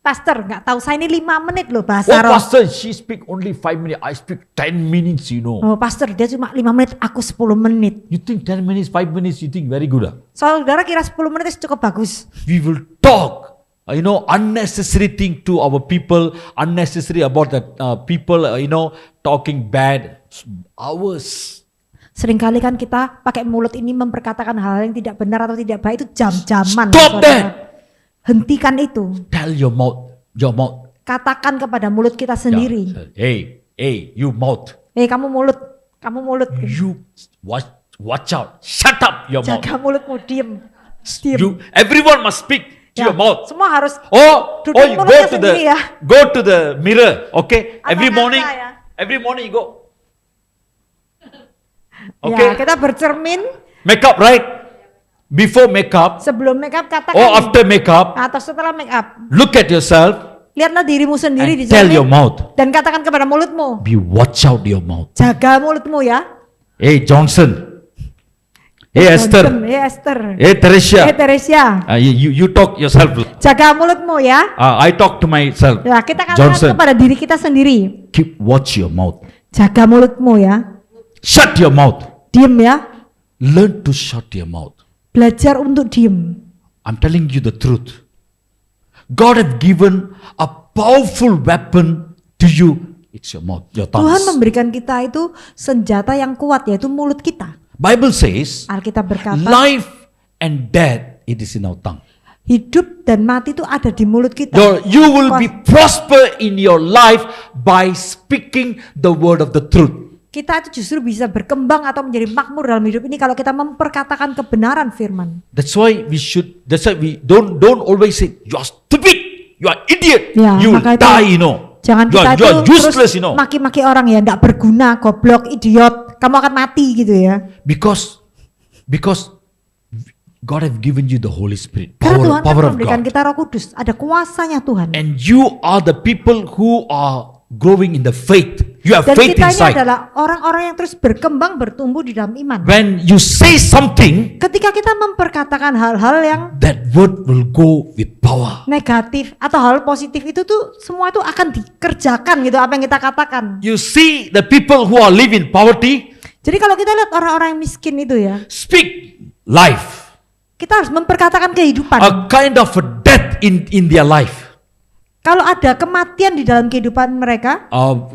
Pastor, nggak tahu saya ini 5 menit loh Oh, bahasa roh. Pastor, she speak only 5 minutes. I speak 10 minutes, Oh, pastor, dia cuma 5 menit, aku 10 menit. You think 10 minutes, 5 minutes, you think very good. Saudara kira 10 menit itu cukup bagus. We will talk, unnecessary thing to our people, unnecessary about the people, talking bad. Hours. Seringkali kan kita pakai mulut ini memperkatakan hal yang tidak benar atau tidak baik, itu jam-jaman. Stop saudara. that. Hentikan itu. Tell your mouth. Katakan kepada mulut kita sendiri. Yeah. Hey, you mouth. Kamu mulut. You watch out. Shut up your mouth. Jaga mulutmu, diem. Diem. Everyone must speak to Ya, your mouth. semua harus Oh, duduk you mulutnya sendiri ya. go to the mirror, okay? Atau Every ngaca morning, ya. you go. Ya, Okay, kita bercermin make up, right? Before make up sebelum make up katakan or after make up, atau setelah make up. look at yourself Lihatlah dirimu sendiri di and tell your cermin mouth. dan katakan kepada mulutmu. Be watch out your mouth. Jaga mulutmu ya. Hey Johnson. Hey Esther. Johnson, Esther. Hey Teresia. Teresia. You talk yourself. Jaga mulutmu ya. I talk to myself. Ya, kita katakan Johnson. kepada diri kita sendiri. Keep watch your mouth. Jaga mulutmu ya. Shut your mouth. Diem ya. Learn to shut your mouth. Belajar untuk diem. I'm telling you the truth. God has given a powerful weapon to you. It's your mouth, your Tuhan tongues. memberikan kita itu senjata yang kuat, yaitu mulut kita. Bible says, Alkitab berkata, life and death, it is in our tongue. hidup dan mati itu ada di mulut kita. You will be prosper in your life by speaking the word of the truth. Kita itu justru bisa berkembang atau menjadi makmur dalam hidup ini kalau kita memperkatakan kebenaran firman. That's why we don't always say, you are stupid, you are idiot, Ya, you will maka itu die, Jangan You kita are itu useless, terus maki-maki orang ya, enggak berguna, goblok, idiot, kamu akan mati gitu ya. Because God have given you the Holy Spirit, Karena Tuhan power kan of memberikan God. kita Roh Kudus, ada kuasanya Tuhan. And you are the people who are growing in the faith. You have Dan faith kita ini inside. adalah orang-orang yang terus berkembang, bertumbuh di dalam iman. When you say something, Ketika kita memperkatakan hal-hal yang that word will go with power. negatif atau hal positif itu tuh semua itu akan dikerjakan gitu apa yang kita katakan. You see the people who are living in poverty, Jadi kalau kita lihat orang-orang yang miskin itu ya, speak life. kita harus memperkatakan kehidupan. A kind of a death in their life. Kalau ada kematian di dalam kehidupan mereka,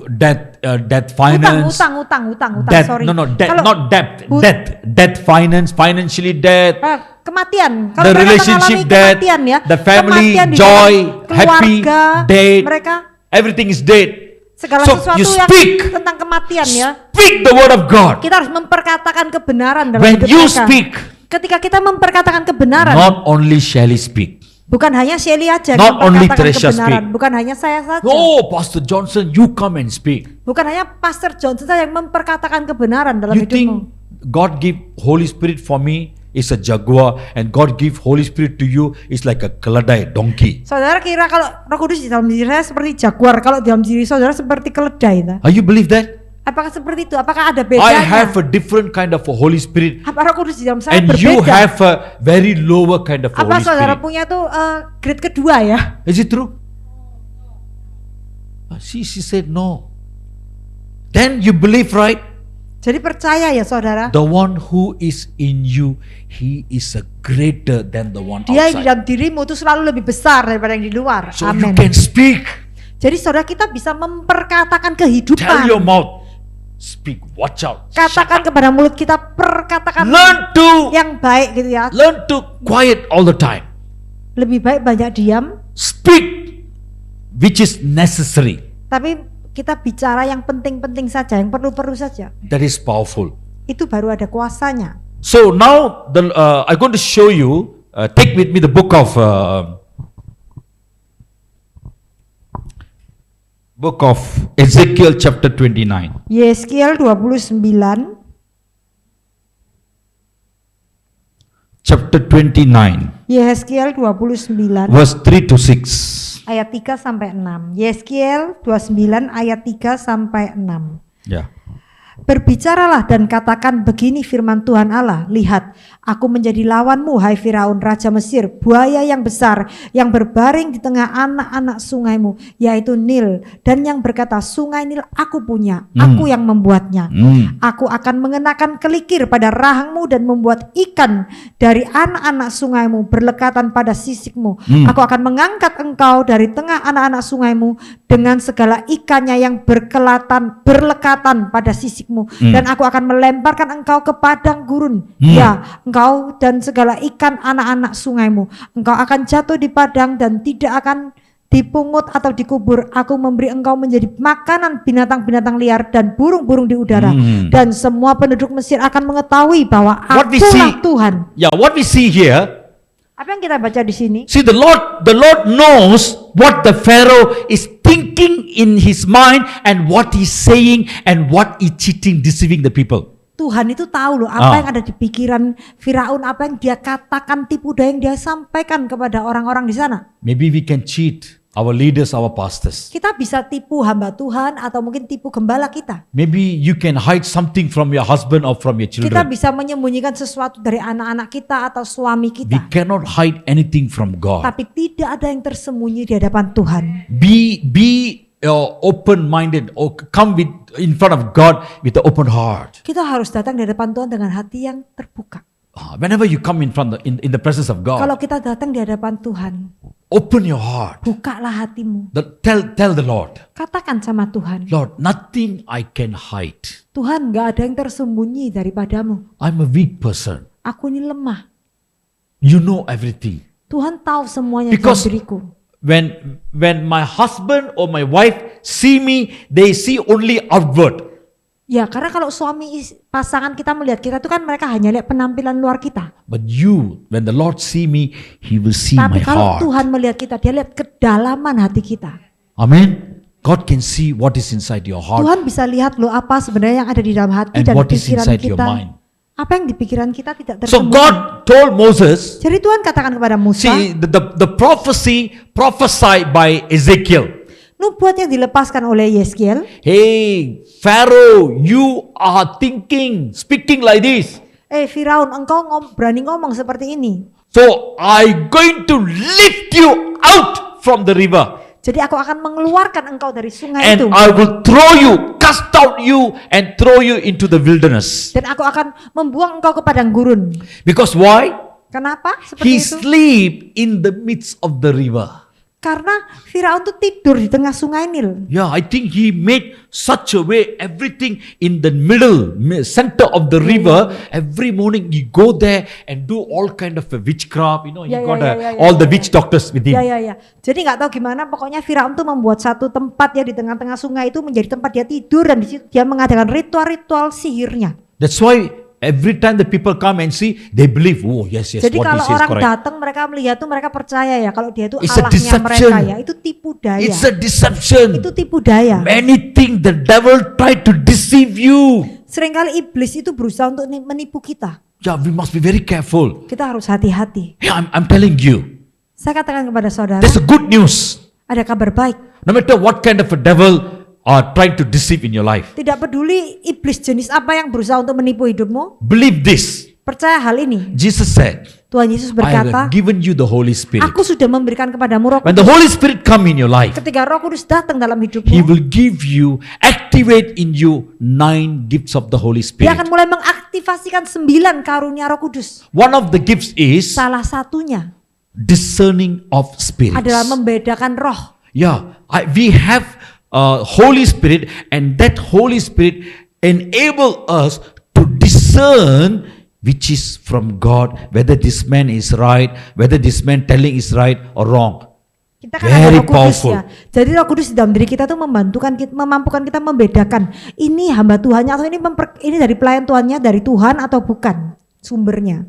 Death finance. utang, Death, sorry. debt, Kalau- not debt. Hut- Debt finance, financially debt. Kematian. The mereka relationship mengalami dead, kematian ya, the family, kematian di joy, dalam happy, keluarga, dead, mereka everything is dead. segala So sesuatu you yang speak. tentang kematian ya. Speak the word of God. Kita harus memperkatakan kebenaran dalam When hidup you mereka. speak, Ketika kita memperkatakan kebenaran, not only Shelley speak. bukan hanya Shelly aja yang Not only memperkatakan Teresa kebenaran, speak. bukan hanya saya saja. Oh, Pastor Johnson, you come and speak. Bukan hanya Pastor Johnson saja yang memperkatakan kebenaran dalam You think hidupmu. God give Holy Spirit for me is a jaguar, and God give Holy Spirit to you is like a keledai, donkey. Saudara kira kalau Roh Kudus di dalam diri saya seperti jaguar, kalau di dalam diri saudara seperti keledai, ta? Are you believe that? Apakah seperti itu? Apakah ada I bedanya? have a different kind of a Holy Spirit, Apa Roh Kudus di dalam saya and you berbeda? have a very lower kind of a Apa Holy saudara Spirit. punya tuh grade kedua ya? Is it true? She said no. Then you believe, right? Jadi percaya ya saudara, The one who is in you, he is a greater than the one dia yang di outside. dalam dirimu itu selalu lebih besar daripada yang di luar. So you Amin. can speak. Jadi saudara kita bisa memperkatakan Tell kehidupan. your mouth, speak. Watch out. Katakan kepada mulut kita, perkatakan Learn to yang baik gitu ya. learn to quiet all the time. Lebih baik banyak diam, Speak, which is necessary. tapi kita bicara yang penting-penting saja, yang perlu-perlu saja. That is powerful. Itu baru ada kuasanya. So now I'm going to show you. Take with me the book of Ezekiel chapter 29. Yeskiel 29 Chapter 29, Yeskiel 29 verse 3 to 6. ayat 3 sampai 6. Yeskiel 29 ayat 3 sampai 6. Yeah. Berbicaralah dan katakan begini firman Tuhan Allah, lihat, aku menjadi lawanmu hai Firaun Raja Mesir, buaya yang besar yang berbaring di tengah anak-anak sungaimu, yaitu Nil, dan yang berkata sungai Nil aku punya, aku yang membuatnya. Aku akan mengenakan kelikir pada rahangmu dan membuat ikan dari anak-anak sungaimu berlekatan pada sisikmu. Aku akan mengangkat engkau dari tengah anak-anak sungaimu dengan segala ikannya yang berlekatan pada sisikmu. Dan aku akan melemparkan engkau ke padang gurun. Ya, engkau dan segala ikan anak-anak sungaimu. Engkau akan jatuh di padang dan tidak akan dipungut atau dikubur. Aku memberi engkau menjadi makanan binatang-binatang liar dan burung-burung di udara. Dan semua penduduk Mesir akan mengetahui bahwa What we akulah see- Tuhan. Yeah, what we see here, Apa yang kita baca di sini? see the Lord knows what the Pharaoh is thinking in his mind and what he's saying and what he's cheating, deceiving the people. Tuhan itu tahu loh apa Ah. yang ada di pikiran Firaun, apa yang dia katakan, tipu daya yang dia sampaikan kepada orang-orang di sana. Maybe we can cheat our leaders, our pastors. Kita bisa tipu hamba Tuhan atau mungkin tipu gembala kita. Maybe you can hide something from your husband or from your Kita children. bisa menyembunyikan sesuatu dari anak-anak kita atau suami We kita. cannot hide anything from God. Tapi tidak ada yang tersembunyi di hadapan Tuhan. Be open-minded, or come in front of God with an open heart. Kita harus datang di hadapan Tuhan dengan hati yang terbuka. Whenever you come in front in the presence of God, Kalau kita datang di hadapan Tuhan, open your heart. bukalah hatimu. Tell the Lord, Katakan sama Tuhan, Lord, nothing I can hide. Tuhan, gak ada yang tersembunyi daripadamu. I'm a weak person. Aku ini lemah. You know everything. Tuhan tahu semuanya Because dalam diriku. when my husband or my wife see me, they see only outward. Ya, karena kalau pasangan kita melihat kita itu kan mereka hanya lihat penampilan luar kita. But you, when the Lord see me, He will see Tapi my kalau heart. Tuhan melihat kita, dia lihat kedalaman hati kita. Amen. God can see what is inside your heart Tuhan bisa lihat loh apa sebenarnya yang ada di dalam hati and dan what is pikiran inside your kita. mind. Apa yang di pikiran kita tidak So tersembunyi. God told Moses, Jadi Tuhan katakan kepada Musa, see the prophecy prophesied by Ezekiel. nubuat yang dilepaskan oleh Yeskiel, Hey, Pharaoh, you are speaking like this. Firaun, engkau berani ngomong seperti ini. So I'm going to lift you out from the river. Jadi aku akan mengeluarkan engkau dari sungai itu. And I will throw you, cast out you, and throw you into the wilderness. Dan aku akan membuang engkau ke padang gurun. Because why? Kenapa He seperti itu? sleep in the midst of the river. Karena Firaun itu tidur di tengah sungai Nil. Yeah, I think he made such a way, everything in the center of the river. Every morning you go there and do all kind of a witchcraft. You know, he Yeah, got yeah, yeah, all yeah, the yeah. witch doctors with him. Ya. Jadi nggak tahu gimana, pokoknya Firaun tuh membuat satu tempat ya di tengah-tengah sungai itu menjadi tempat dia tidur dan di situ dia mengadakan ritual-ritual sihirnya. That's why every time the people come and see, they believe, oh yes, Jadi what kalau he says is orang correct. datang mereka melihat tuh mereka percaya ya kalau dia itu It's a Allahnya mereka deception. ya. Itu tipu daya. It's a deception. Itu tipu daya. Many things the devil tried to deceive you. Seringkali iblis itu berusaha untuk menipu kita. Yeah, we must be very careful. Kita harus hati-hati. Yeah, I'm telling you, Saya katakan kepada saudara, there's a good news. ada kabar baik. No matter what kind of a devil are trying to deceive in your life, Tidak peduli iblis jenis apa yang berusaha untuk menipu hidupmu, believe this. percaya hal ini. Jesus said, Tuhan Yesus I berkata, have given you the Holy Spirit. aku sudah memberikan kepadamu Roh When the Kudus. Holy Spirit come in your life, Ketika Roh Kudus datang dalam He hidupmu, will give you, activate in you 9 gifts of the Holy dia akan Spirit. mulai mengaktifasikan 9 karunia Roh Kudus. One of the gifts is Salah satunya discerning of spirits. adalah membedakan roh. Yeah, we have Holy Spirit, and that Holy Spirit enable us to discern which is from God, whether this man is right, whether this man telling is right or wrong. Kita kan ada Very Roh Kudus powerful. ya. Jadi Roh Kudus di dalam diri kita tuh memampukan kita membedakan ini hamba Tuhannya atau ini dari pelayan Tuhannya, dari Tuhan atau bukan sumbernya.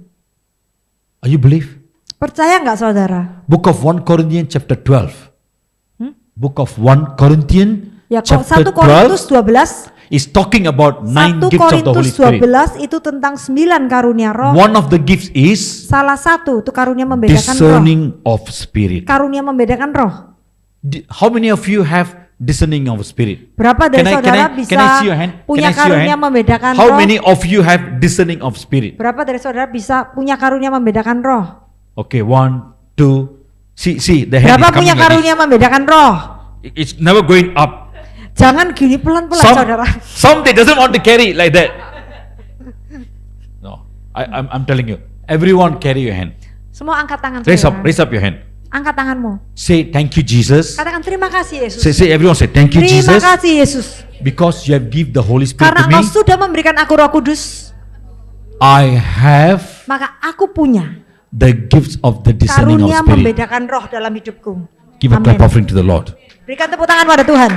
Are you believe? Percaya nggak saudara? Book of 1 Corinthians chapter 12. Book of 1 Corinthians Ya, chapter 1 Korintus 12 12, is talking about 9 1 gifts of the Holy Korintus Spirit. 12 itu tentang 9 karunia roh. One of the gifts is Salah satu itu karunia membedakan roh. discerning of spirit. Karunia membedakan roh. How many of you have discerning of spirit? Berapa dari saudara bisa can I see your hand? punya Can I see your karunia hand? membedakan How roh? many of you have discerning of spirit? Berapa dari saudara bisa punya karunia membedakan roh? Okay, 1, 2. See, the hand Berapa is coming punya like this. karunia membedakan roh? It's never going up. Jangan gini pelan-pelan saudara. Some they doesn't want to carry like that. No, I'm telling you. Everyone carry your hand. Semua angkat tangan Raise saudara. up your hand. Angkat tanganmu. Say thank you Jesus. Katakan terima kasih Yesus. Say everyone say thank you Terima Jesus kasih Yesus. because you have give the Holy Spirit Karena to me. Engkau sudah memberikan aku Roh Kudus, I have maka aku punya the gifts of the discerning of karunia spirit. membedakan roh dalam hidupku. Give a Amin. clap offering to the Lord. Berikan tepuk tangan pada Tuhan.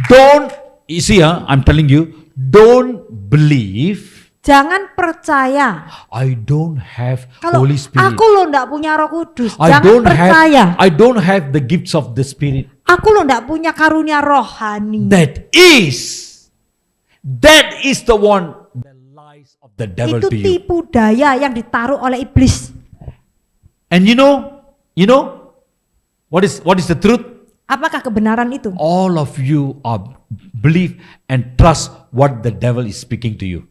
Don't, you see, I'm telling you, don't believe Jangan percaya I don't have kalau Holy Spirit. aku lo ndak punya Roh Kudus. I Jangan percaya. I don't have the gifts of the Spirit. Aku lo ndak punya karunia rohani. That is the one, the lies of the devil Itu to you. tipu daya yang ditaruh oleh iblis. And you know what is the truth? Apakah kebenaran itu? All of you are believe and trust what the devil is speaking to you.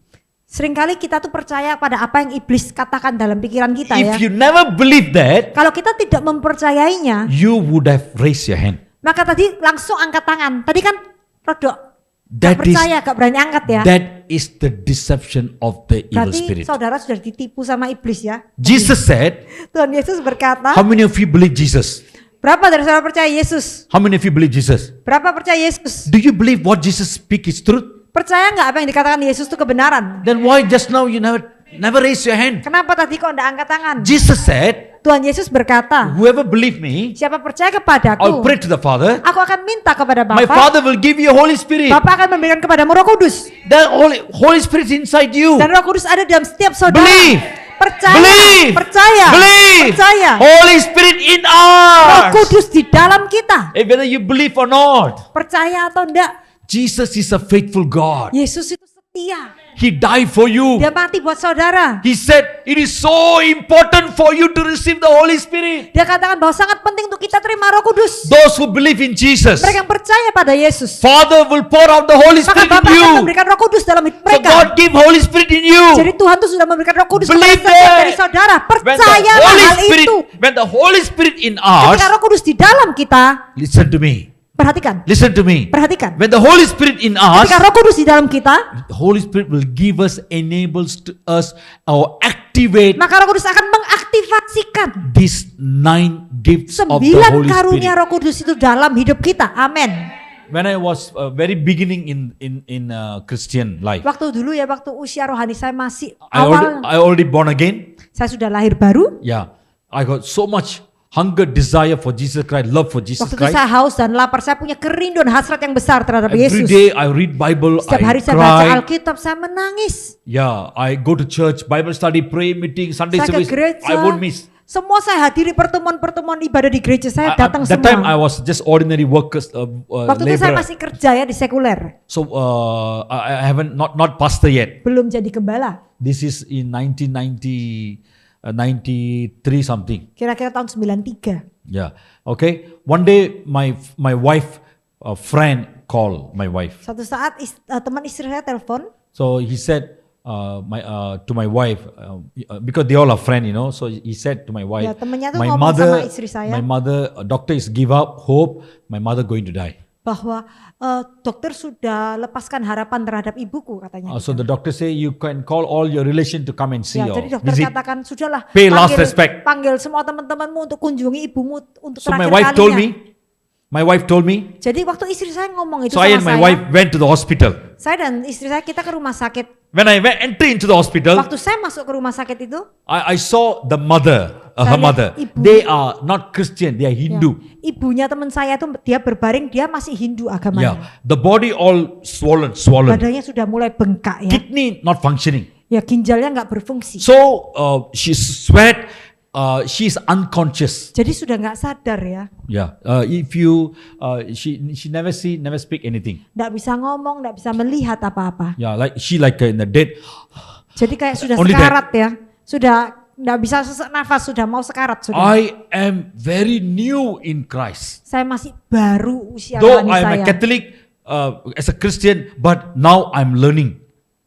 Seringkali kita tuh percaya pada apa yang iblis katakan dalam pikiran kita ya. If you never believe that, Kalau kita tidak mempercayainya, you would have raised your hand. maka tadi langsung angkat tangan. Tadi kan rodok gak That is percaya, gak berani angkat ya. that is the deception of the evil Berarti spirit. saudara sudah ditipu sama iblis ya. Jesus said, Tuhan Yesus berkata, how many of you believe Jesus? berapa dari saudara percaya Yesus? How many of you believe Jesus? Berapa percaya Yesus? Do you believe what Jesus speak is truth? Percaya nggak apa yang dikatakan Yesus itu kebenaran? Then why just now you never raise your hand? Kenapa tadi kok enggak angkat tangan? Jesus said, Tuhan Yesus berkata, whoever believe me, siapa percaya I'll kepadaku, pray to the Father. aku akan minta kepada My Bapa. Father will give you Holy Spirit. Bapa akan memberikan kepadamu Roh Kudus. The Holy Spirit is inside you. Dan Roh Kudus ada dalam setiap saudara. Believe. Percaya. Believe. Percaya. Believe. Percaya. Holy Spirit in Roh us. Kudus di dalam kita. Whether you believe or not, Percaya atau enggak, Jesus is a faithful God. Yesus itu setia. He died for you. Dia mati buat saudara. He said, it is so important for you to receive the Holy Spirit. Dia katakan bahwa sangat penting untuk kita terima Roh Kudus. Those who believe in Jesus, Mereka yang percaya pada Yesus, Father will pour out the Holy maka Spirit Bapa in you. akan memberikan Roh Kudus dalam hidup So mereka. God give Holy Spirit in you. Jadi Tuhan tuh sudah memberikan Roh Kudus kepada Believe setiap that. dari saudara. When the Percayalah Holy hal Spirit, itu. when the Holy Spirit in us, Ketika Roh Kudus di dalam kita, listen to me. perhatikan, Listen to me. perhatikan. When the Holy Spirit in us, Ketika Roh Kudus di dalam kita, the Holy Spirit will give us, enables to us, or activate maka Roh Kudus akan mengaktifasikan these 9 gifts of the 9 Holy karunia Spirit. Roh Kudus itu dalam hidup kita. Amin. When I was very beginning in Christian life, Waktu dulu ya, waktu usia rohani saya masih I awal, already born again. saya sudah lahir baru. Yeah, I got so much hunger, desire for Jesus Christ, love for Jesus Waktu itu Christ. saya haus dan lapar, saya punya kerinduan hasrat yang besar terhadap Every Yesus. day I read Bible, Setiap I hari saya baca cry. Alkitab, saya menangis. Yeah, I go to church, Bible study, prayer meeting, Sunday Saya ke service. gereja. I won't miss. Semua saya hadiri pertemuan-pertemuan ibadah di gereja, saya datang That time I semua. was just ordinary workers, Waktu itu saya laborer. masih kerja ya di sekuler, So I haven't not pastor yet. belum jadi gembala. This is in 1993 something. Kira-kira tahun 93. Yeah. Okay. One day my wife friend called my wife. Suatu saat teman istri saya telepon, So he said to my wife because they all are friend, So he said to my wife, Ya, temennya tuh my ngomong mother, sama istri saya. my mother, doctor is give up hope. My mother going to die. bahwa dokter sudah lepaskan harapan terhadap ibuku katanya. So the doctor say you can call all your relation to come and see Ya, or jadi dokter visit. katakan sudahlah Pay last respect. panggil semua teman-temanmu untuk kunjungi ibumu untuk So my terakhir wife kalinya. told me. Jadi waktu istri saya ngomong itu So I and sama my saya, wife went to the hospital. saya dan istri saya kita ke rumah sakit. When I enter into the hospital, Waktu saya masuk ke rumah sakit itu, I saw the mother, Saya her lihat mother. ibu. They are not Christian, they are Hindu. ya, ibunya teman saya itu dia berbaring, dia masih Hindu agamanya. Yeah, the body all swollen. Badannya sudah mulai bengkak ya. Kidney not functioning. Ya ginjalnya nggak berfungsi. So she sweat. She's unconscious. Jadi sudah nggak sadar ya. Yeah. If you, she never speak anything. Nggak bisa ngomong, nggak bisa melihat apa-apa. Yeah, like she in the dead. Jadi kayak sudah Only sekarat ya. Sudah nggak bisa sesak nafas, sudah mau sekarat sudah. I am very new in Christ. Saya masih baru usia Though rohani I am saya. a Catholic as a Christian, but now I'm learning.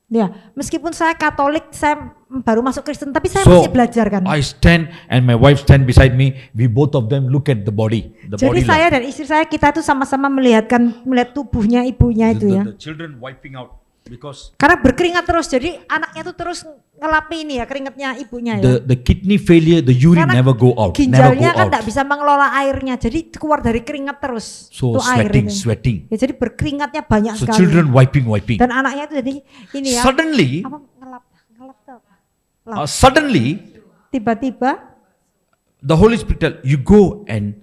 Ya, meskipun saya Katolik, saya baru masuk Kristen, tapi saya So masih belajar kan. I stand and my wife stand beside me. We both of them look at the body. The Jadi body saya line. dan istri saya kita tuh sama-sama melihat tubuhnya ibunya itu ya. The children wiping out because Karena berkeringat terus, jadi anaknya tuh terus ngelapi ini ya keringatnya ibunya ya. the kidney failure, the urine Karena never go out. Never go ginjalnya kan out. tidak bisa mengelola airnya, jadi keluar dari keringat terus. So tuh air ini. sweating. Ya, jadi berkeringatnya banyak So sekali. children wiping. Dan anaknya itu jadi ini ya. Suddenly, Apa ngelap tuh apa? suddenly Tiba-tiba the Holy Spirit tell you go and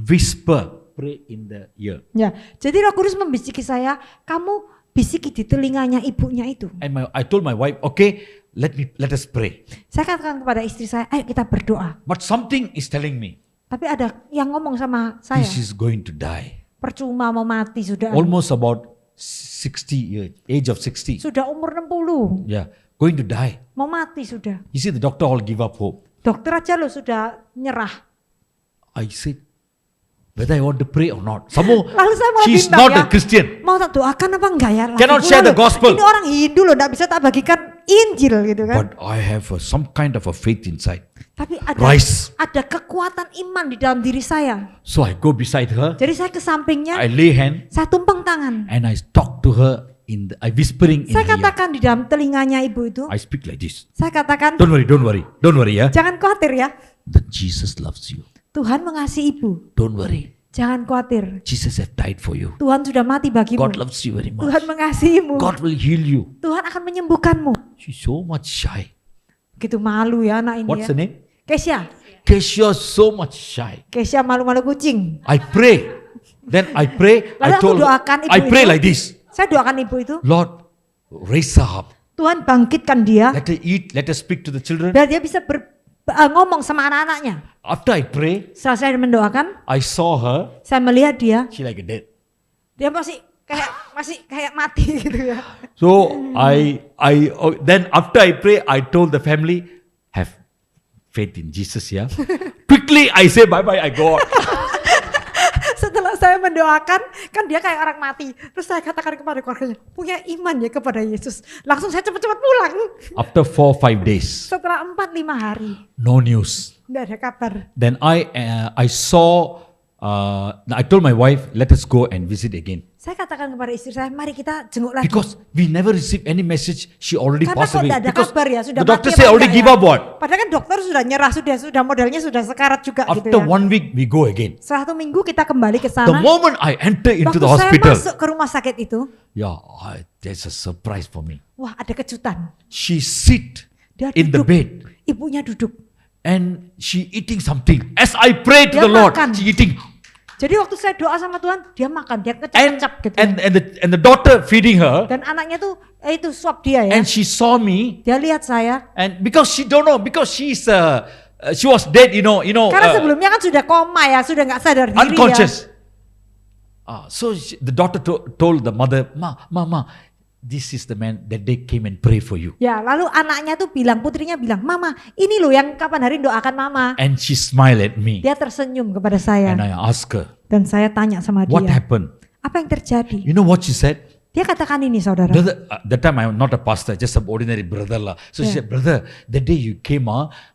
whisper, pray in the ear. ya, jadi Roh Kudus membisiki saya, kamu bisiki di telinganya ibunya itu. And I told my wife, okay, let us pray. Saya katakan kepada istri saya, ayo kita berdoa. But something is telling me Tapi ada yang ngomong sama saya, this is going to die. percuma mau mati sudah. Almost about 60 years, age of 60. Sudah umur 60, Yeah, going to die. mau mati sudah. You see, the doctor all give up hope. Dokter aja lo sudah nyerah. I said, whether I want to pray or not. Somehow, Lalu saya mau she's bimbang not ya. a Christian. Mau tak doakan apa enggak ya? Lagi Cannot pula share the loh, gospel. Ini orang Hindu loh, enggak bisa tak bagikan Injil gitu kan. But I have some kind of a faith inside. Tapi Rise. ada kekuatan iman di dalam diri saya. So I go beside her. Jadi saya ke sampingnya, I lay hand saya tumpeng tangan. and I talk to her I whispering in Saya her ear. katakan di dalam telinganya ibu itu, I speak like this. saya katakan, Don't worry, yeah. jangan khawatir ya. That Jesus loves you. Tuhan mengasihi ibu. Don't worry. Jangan khawatir. Jesus have died for you. Tuhan sudah mati bagimu. God loves you very much. Tuhan mengasihimu. God will heal you. Tuhan akan menyembuhkanmu. She's so much shy. Gitu malu ya anak ini What's ya. the name? Kesya. Kesha, so much shy. Kesya malu-malu kucing. I pray. Then I pray. Lalu I aku told her, doakan ibu I pray itu. like this. Saya doakan ibu itu, Lord, raise her up. Tuhan bangkitkan dia, Let her eat. Let her speak to the children. biar dia bisa ngomong sama anak-anaknya. After I pray, Setelah saya mendoakan, I saw her. saya melihat dia, She like a dead. dia masih kayak mati gitu ya. So then after I pray, I told the family, have faith in Jesus, yeah. Quickly I say bye bye. I go out. Setelah saya mendoakan, kan dia kayak orang mati. Terus saya katakan kepada keluarganya, punya iman ya kepada Yesus. Langsung saya cepat-cepat pulang. After 4-5 days, Setelah 4-5 hari, no news. tidak ada kabar. Then I saw. I told my wife, let us go and visit again. Saya katakan kepada istri saya, mari kita jenguk lagi. Because we never received any message. She already Karena passed kok away. tidak ada Because kabar ya, sudah the doctor mati say apa already enggak give ya? up what? Padahal kan dokter sudah nyerah, sudah modelnya sudah sekarat juga gitu After ya. 1 week we go again. Setelah 1 minggu kita kembali ke The sana. moment I enter into Waktu the saya hospital, masuk ke rumah sakit itu, yeah, there's a surprise for me. wah ada kejutan. She sit Dia in the duduk. bed. Ibunya duduk. and she eating something. As I pray to Dia the Lord, makan. she eating. Jadi waktu saya doa sama Tuhan, dia makan, dia And kecap-kecap gitu. and the daughter feeding her, Dan anaknya tuh itu suap dia ya. and she saw me, Dia lihat saya. and because she don't know, because she was dead, Karena sebelumnya kan sudah koma ya, sudah nggak sadar diri unconscious. So the daughter told the mother, Ma, this is the man that they came and pray for you. ya. Ya, lalu anaknya tuh bilang, putrinya bilang, Mama, ini loh yang kapan hari doakan Mama. And she smiled at me, Dia tersenyum kepada saya. and I asked her, Dan saya tanya sama what dia, happened? apa yang terjadi? You know what she said? Dia katakan ini saudara. Brother, that time I'm not a pastor, just an ordinary brother lah. So she Yeah. said, brother, the day you came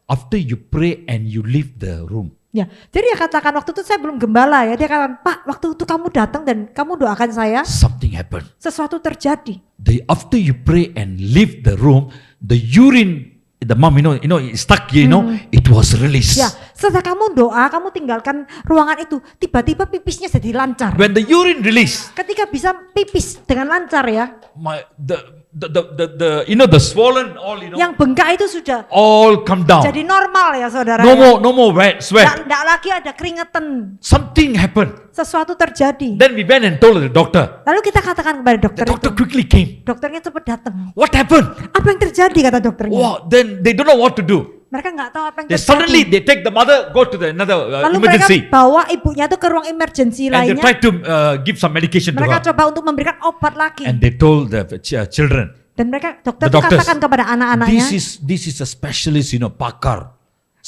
after you pray and you leave the room, Ya, jadi dia katakan waktu itu saya belum gembala ya. Dia katakan, Pak, waktu itu kamu datang dan kamu doakan saya, something happened. sesuatu terjadi. After you pray and leave the room, the urine, the mom, it's stuck here, it was released. Ya, setelah kamu doa, kamu tinggalkan ruangan itu, tiba-tiba pipisnya jadi lancar. When the urine released, Ketika bisa pipis dengan lancar ya, the swollen all, yang bengkak itu sudah all come down. jadi normal ya saudara. No more sweat. Nggak lagi ada keringetan. Something happened. Sesuatu terjadi. Then we went and told the doctor. Lalu kita katakan kepada The dokter doctor itu. quickly came. Dokternya cepat datang. What happened? Apa yang terjadi kata dokternya? Wow, then they don't know what to do. Mereka nggak tahu apa yang They terjadi. suddenly they take the mother, go to the another Lalu emergency, mereka bawa ibunya tuh ke ruang emergency and they lainnya. try to give some medication to Mereka her. coba untuk memberikan obat lagi. And they told the children, Dan mereka dokter the tuh doctors, katakan kepada anak-anaknya, this is a specialist, pakar,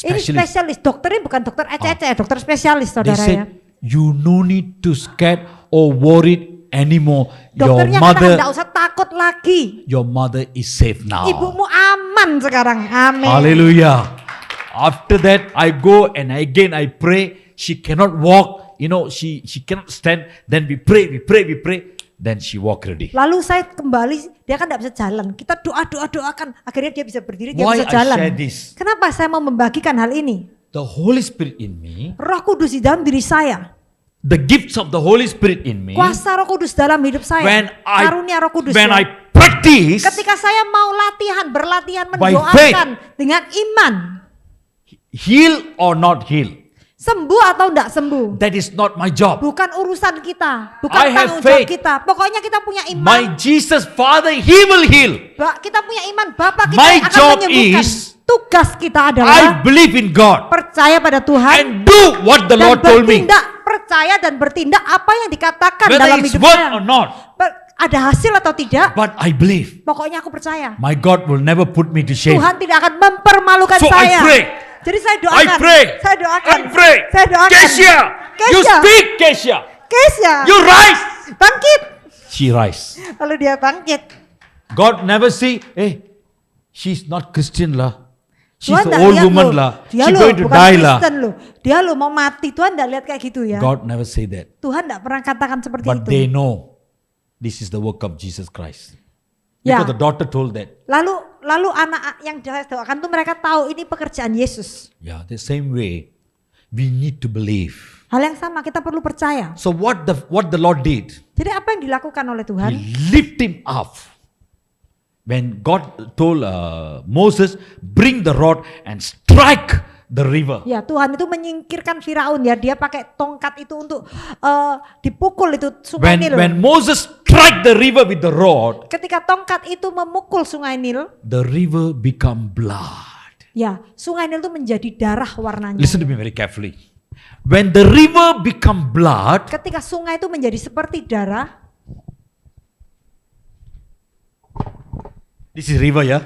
ini spesialis. Dokter ini bukan dokter ece-ece, dokter spesialis They saudara ya. said, you no need to scared or worried anymore. Dokternya katakan nggak usah takut lagi. Your mother is safe now. Ibumu aman sekarang. Amin. Hallelujah. After that, I go and again I pray. She cannot walk, she cannot stand. Then we pray. Then she walk already. Lalu saya kembali, dia kan tidak bisa jalan. Kita doakan. Akhirnya dia bisa berdiri, dia Why bisa jalan. I share this? Kenapa saya mau membagikan hal ini? The Holy Spirit in me, Roh Kudus di dalam diri saya. the gifts of the Holy Spirit in me, Kuasa Roh Kudus dalam hidup saya. Karunia Roh Kudus when ya. I practice, Ketika saya mau berlatihan By mendoakan dengan iman. heal or not heal, Sembuh atau tidak sembuh. that is not my job. Bukan urusan kita. Bukan I have tanggung jawab faith. kita. Pokoknya kita punya My iman. Jesus Father, He will heal. Kita punya iman. Bapak kita My yang akan job menyembuhkan. is, Tugas kita I adalah believe in God percaya pada Tuhan. and do what the Dan Lord told me, bertindak, percaya dan bertindak apa yang dikatakan whether dalam it's hidup word saya. or not. Ada hasil atau tidak, But I believe pokoknya aku percaya. my God will never put me to shame. Tuhan tidak akan mempermalukan So I saya. pray. Jadi saya I doakan. pray. Saya doakan. I pray. Saya doakan. Kesia, you Kesia. speak, Kesia. Kesia, You rise. bangkit. She rise. Lalu dia bangkit. God never see, she's not Christian lah. She's Tuhan an nggak old lihat woman loh. lah. Dia She's loh, going to bukan die lah. Kristen loh. Dia loh mau mati. Tuhan tidak lihat kayak gitu ya. God never say that. Tuhan tidak pernah katakan seperti But itu. they know this is the work of Jesus Christ. Ya. Because the daughter told that. Lalu anak yang saya doakan tuh mereka tahu ini pekerjaan Yesus. Yeah, the same way we need to believe. Hal yang sama kita perlu percaya. So what the Lord did, Jadi apa yang dilakukan oleh Tuhan? He lift him up. When God told Moses, bring the rod and strike the river. Ya Tuhan itu menyingkirkan Firaun ya. Dia pakai tongkat itu untuk dipukul itu sungai Nil. When Moses strike the river with the rod, Ketika tongkat itu memukul sungai Nil. the river become blood. Ya sungai Nil itu menjadi darah warnanya. Listen to me very carefully. When the river become blood, Ketika sungai itu menjadi seperti darah. this is river, yeah.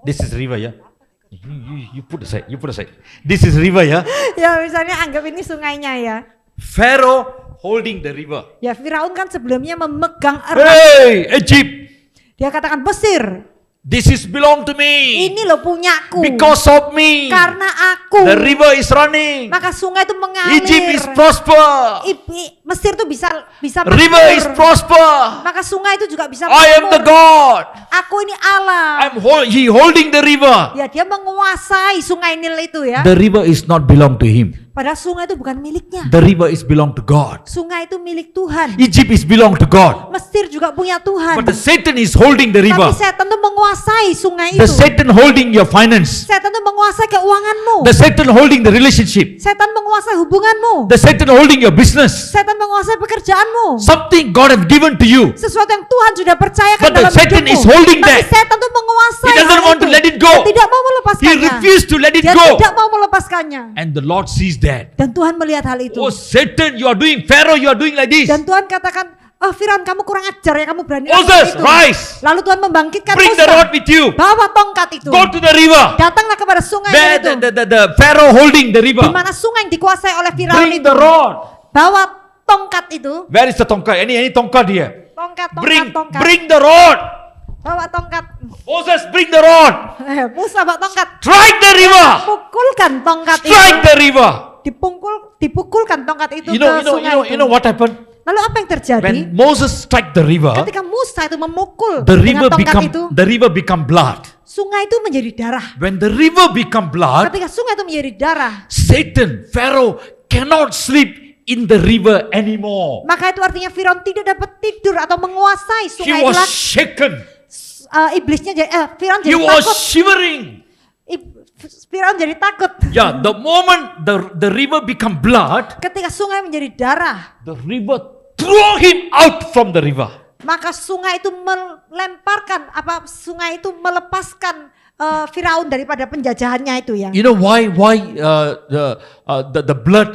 This is river, yeah. You put aside. This is river, yeah. Ya misalnya anggap ini sungainya ya. Pharaoh holding the river. Ya Firaun kan sebelumnya memegang erat. Hey, Egypt, Dia katakan Mesir. this is belong to me. Ini loh punyaku. Because of me, Karena aku. the river is running. Maka sungai itu mengalir. Egypt is prosper. Mesir tuh bisa River is makmur. prosper. Maka sungai itu juga bisa I am the makmur. God. Aku ini Allah. He holding the river. Ya dia menguasai sungai Nil itu ya. The river is not belong to him. Padahal sungai itu bukan miliknya. The river is belong to God. Sungai itu milik Tuhan. Egypt is belong to God. Mesir juga punya Tuhan. But the Satan is holding the river. Tapi setan tuh menguasai sungai The itu. Satan holding your finance. Setan tuh menguasai keuanganmu. The Satan holding the relationship. Setan menguasai hubunganmu. The Satan holding your business. Setan menguasai pekerjaanmu. Something God has given to you. Sesuatu yang Tuhan sudah percayakan But the dalam Satan hidupmu. is holding Tapi that. setan tuh menguasai He doesn't hal want to itu. let it go. Dia tidak mau He melepaskannya. refused to let it Dia go. tidak mau melepaskannya. And the Lord sees that. Dan Tuhan melihat hal itu. Oh Satan, you are doing Pharaoh, you are doing like this. Dan Tuhan katakan, oh Firaun kamu kurang ajar ya, kamu berani Moses, lakukan itu. rise. Lalu Tuhan membangkitkan Bring Musa. the rod with you. Bawa tongkat itu. Go to the river. Datanglah kepada sungai Where itu. the Pharaoh holding the river. Di mana sungai yang dikuasai oleh Firaun Bring itu. the rod. Bawa tongkat itu. Where is the tongkat? Any tongkat here? Tongkat. Bring the rod. Bawa tongkat. Moses, bring the rod. Musa bawa tongkat. Strike the river. Pukulkan tongkat Strike itu. the river. Dipukulkan tongkat itu You ke know, sungai itu. you know what happened? Lalu apa yang terjadi? When Moses strike the river, Ketika Musa itu memukul the dengan river tongkat itu, become blood. sungai itu menjadi darah. When the river become blood, Ketika sungai itu menjadi darah, Satan, Pharaoh cannot sleep in the river anymore. maka itu artinya Firaun tidak dapat tidur atau menguasai He sungai itu was lagi. shaken. Iblisnya jadi Firaun He jadi was takut. shivering. Firaun jadi takut. Yeah, the moment the river become blood, Ketika sungai menjadi darah, the river throw him out from the river. maka sungai itu sungai itu melepaskan Firaun daripada penjajahannya itu ya. You know why the blood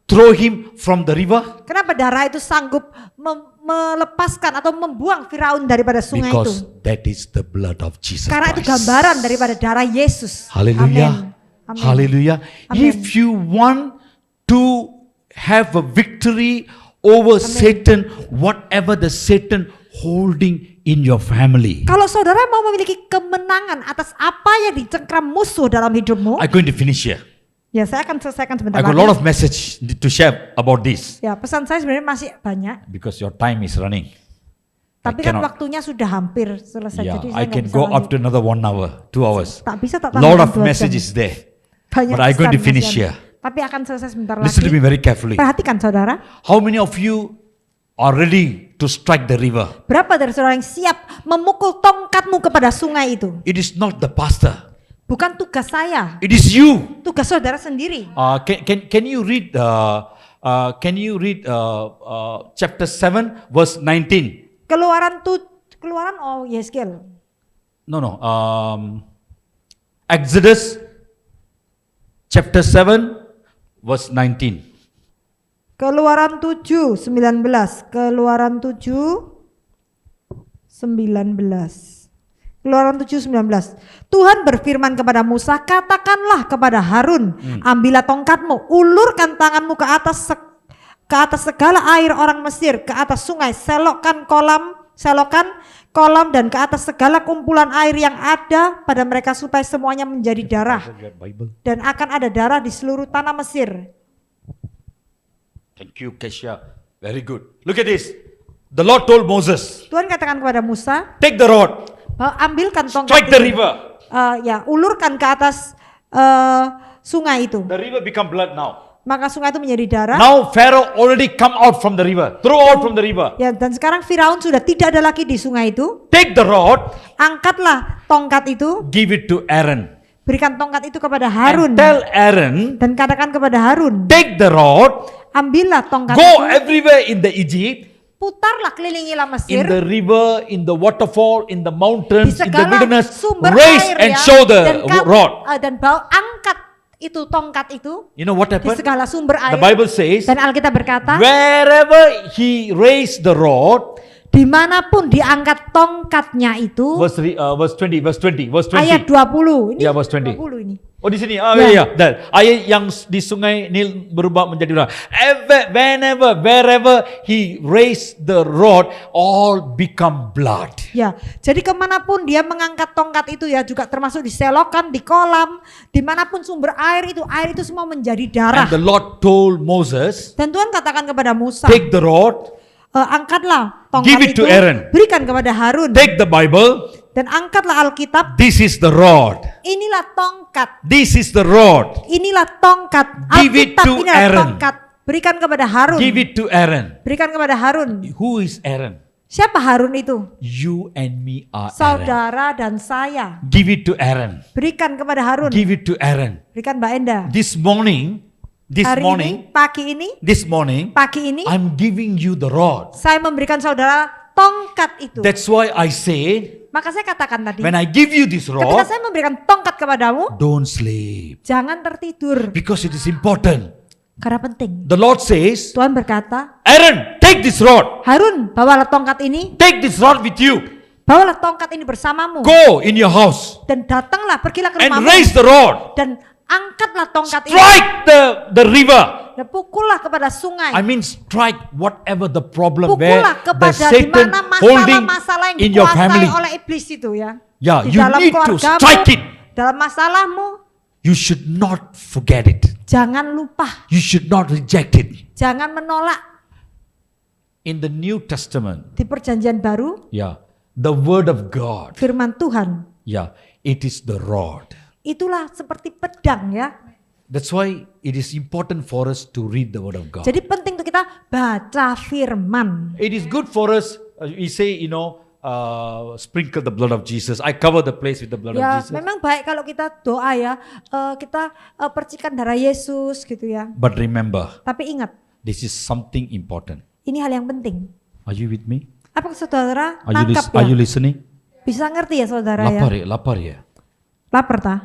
throw him from the river? Kenapa darah itu sanggup melepaskan atau membuang Firaun daripada sungai Because itu? that is the blood of Jesus Karena itu Christ. gambaran daripada darah Yesus. Hallelujah. Amin. Amin. Hallelujah. Amin. If you want to have a victory over Satan, whatever the Satan holding in your family. Kalau saudara mau memiliki kemenangan atas apa yang dicengkram musuh dalam hidupmu, I'm going to finish here. ya saya akan selesaikan sebentar I got a lagi. lot of message to share about this Ya, pesan saya sebenarnya masih banyak, because your time is running. tapi kan cannot- waktunya sudah hampir selesai. Yeah, Jadi saya I nggak can bisa go lanjut. up to another 1 hour, 2 hours. Tak bisa tak Lot tambahkan of 2 jam. messages there. Banyak But I'm going to pesan, finish kasihan. here. Tapi akan selesai sebentar Listen to me lagi. very carefully. Perhatikan saudara, How many of you are ready to strike the river? berapa dari saudara yang siap memukul tongkatmu kepada sungai itu? It is not the pastor. Bukan tugas saya, It is you. tugas saudara sendiri. Can you read chapter 7 verse 19? Keluaran Yeskel. No. Exodus chapter 7 verse 19. Keluaran 7, 19. Keluaran 7, 19. Keluaran 7, 19. Tuhan berfirman kepada Musa, katakanlah kepada Harun, ambillah tongkatmu, ulurkan tanganmu ke atas segala air orang Mesir, ke atas sungai, selokan kolam dan ke atas segala kumpulan air yang ada pada mereka supaya semuanya menjadi darah. Dan akan ada darah di seluruh tanah Mesir. Thank you, Kesha. Very good. Look at this. The Lord told Moses, Tuhan katakan kepada Musa, take the rod, ambilkan tongkat strike the itu. river. Ulurkan ke atas sungai itu. The river become blood now. Maka sungai itu menjadi darah. Now Pharaoh already come out from the river. Throw out from the river. Ya, dan sekarang Firaun sudah tidak ada lagi di sungai itu. Take the rod, Angkatlah tongkat itu, give it to Aaron. berikan tongkat itu kepada And Harun. tell Aaron, Dan katakan kepada Harun, take the rod, ambillah tongkat go itu, everywhere in the Egypt, putarlah kelilingilah in Mesir, the river, in the waterfall, in the di mountains, in the segala wilderness, sumber raise air and ya, show dan the rod. dan bawa angkat itu tongkat itu You know what di happened? segala sumber The air. Bible says, Dan Alkitab berkata, wherever he raised the rod, dimanapun diangkat tongkatnya itu, verse 20. ayat 20. Ini Yeah, verse 20. 20 ini. Oh di sini, Ya. Dan air yang di sungai Nil berubah menjadi darah. Wherever he raised the rod, all become blood. Ya, jadi kemanapun dia mengangkat tongkat itu ya, juga termasuk di selokan, di kolam, dimanapun sumber air itu semua menjadi darah. And the Lord told Moses, Dan Tuhan katakan kepada Musa, take the rod, angkatlah tongkat Give it itu, to Aaron. berikan kepada Harun, take the Bible. dan angkatlah Alkitab. This is the rod. Inilah tongkat, This is the rod. inilah tongkat. Give it Alkitab to inilah Aaron. tongkat. Berikan kepada Harun. Give it to Aaron. Berikan kepada Harun. Who is Aaron? Siapa Harun itu? You and me are Aaron. Saudara dan saya. Give it to Aaron. Berikan kepada Harun. Give it to Aaron. Berikan Mbak Enda. This morning, Pagi ini, I'm giving you the rod. saya memberikan saudara tongkat itu. That's why I said, Maka saya katakan tadi, when I give you this ketika rod, saya memberikan tongkat kepadamu, don't sleep. jangan tertidur. Because it is important. Karena penting. The Lord says, Tuhan berkata, Aaron, take this rod. Harun, bawalah tongkat ini. Take this rod with you. Bawalah tongkat ini bersamamu. Go in your house Dan datanglah, pergilah ke and rumahmu. raise the rod. Dan angkatlah tongkat ini. Strike the river. Dan pukullah kepada sungai. I mean strike whatever the problem Pukullah where the kepada di Satan mana holding masalah-masalah yang in your dikuasai family. oleh iblis itu ya. Yeah, Di you dalam need to keluargamu, strike it. dalam masalahmu, You should not forget it. jangan lupa, You should not reject it. jangan menolak. In the New Testament, Di perjanjian baru, yeah, the word of God, firman Tuhan, yeah, it is the rod. itulah seperti pedang ya. That's why it is important for us to read the word of God. Jadi penting untuk kita baca firman. It is good for us, we say, sprinkle the blood of Jesus. I cover the place with the blood of Ya, Jesus. memang baik kalau kita doa ya, kita percikan darah Yesus gitu ya. But remember, Tapi ingat, this is something important. ini hal yang penting. Are you with me? Apakah saudara Are you, nangkap are you ya? listening? Bisa ngerti ya saudara ya? Lapar ya. Lapar ta?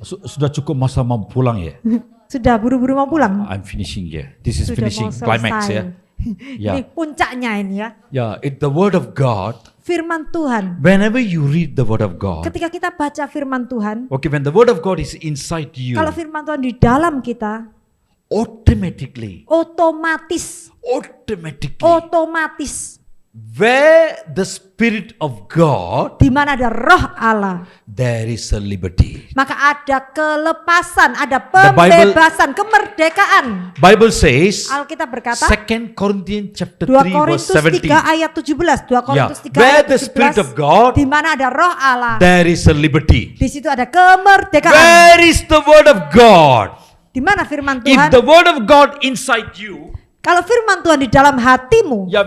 Sudah cukup masa mau pulang ya? Sudah buru-buru mau pulang? I'm finishing ya. This is Sudah finishing mau climax selesai. ya. Yeah. Ini puncaknya ini ya. Yeah, the word of God. Firman Tuhan. Whenever you read the word of God, Ketika kita baca firman Tuhan, okay, when the word of God is inside you, kalau firman Tuhan di dalam kita, automatically, otomatis, where the Spirit of God, di mana ada Roh Allah, there is a liberty. maka ada kelepasan, ada Bible- pembebasan, kemerdekaan. Bible says, Alkitab berkata, 2 Corinthians chapter 2 3 verse Korintus 17. 3 ayat 17, 2 Korintus 3 Where ayat the Spirit of God, di mana ada Roh Allah, there is a liberty. di situ ada kemerdekaan. Where is the word of God? Di mana firman If Tuhan? the word of God inside you, Kalau firman Tuhan di dalam hatimu, yeah,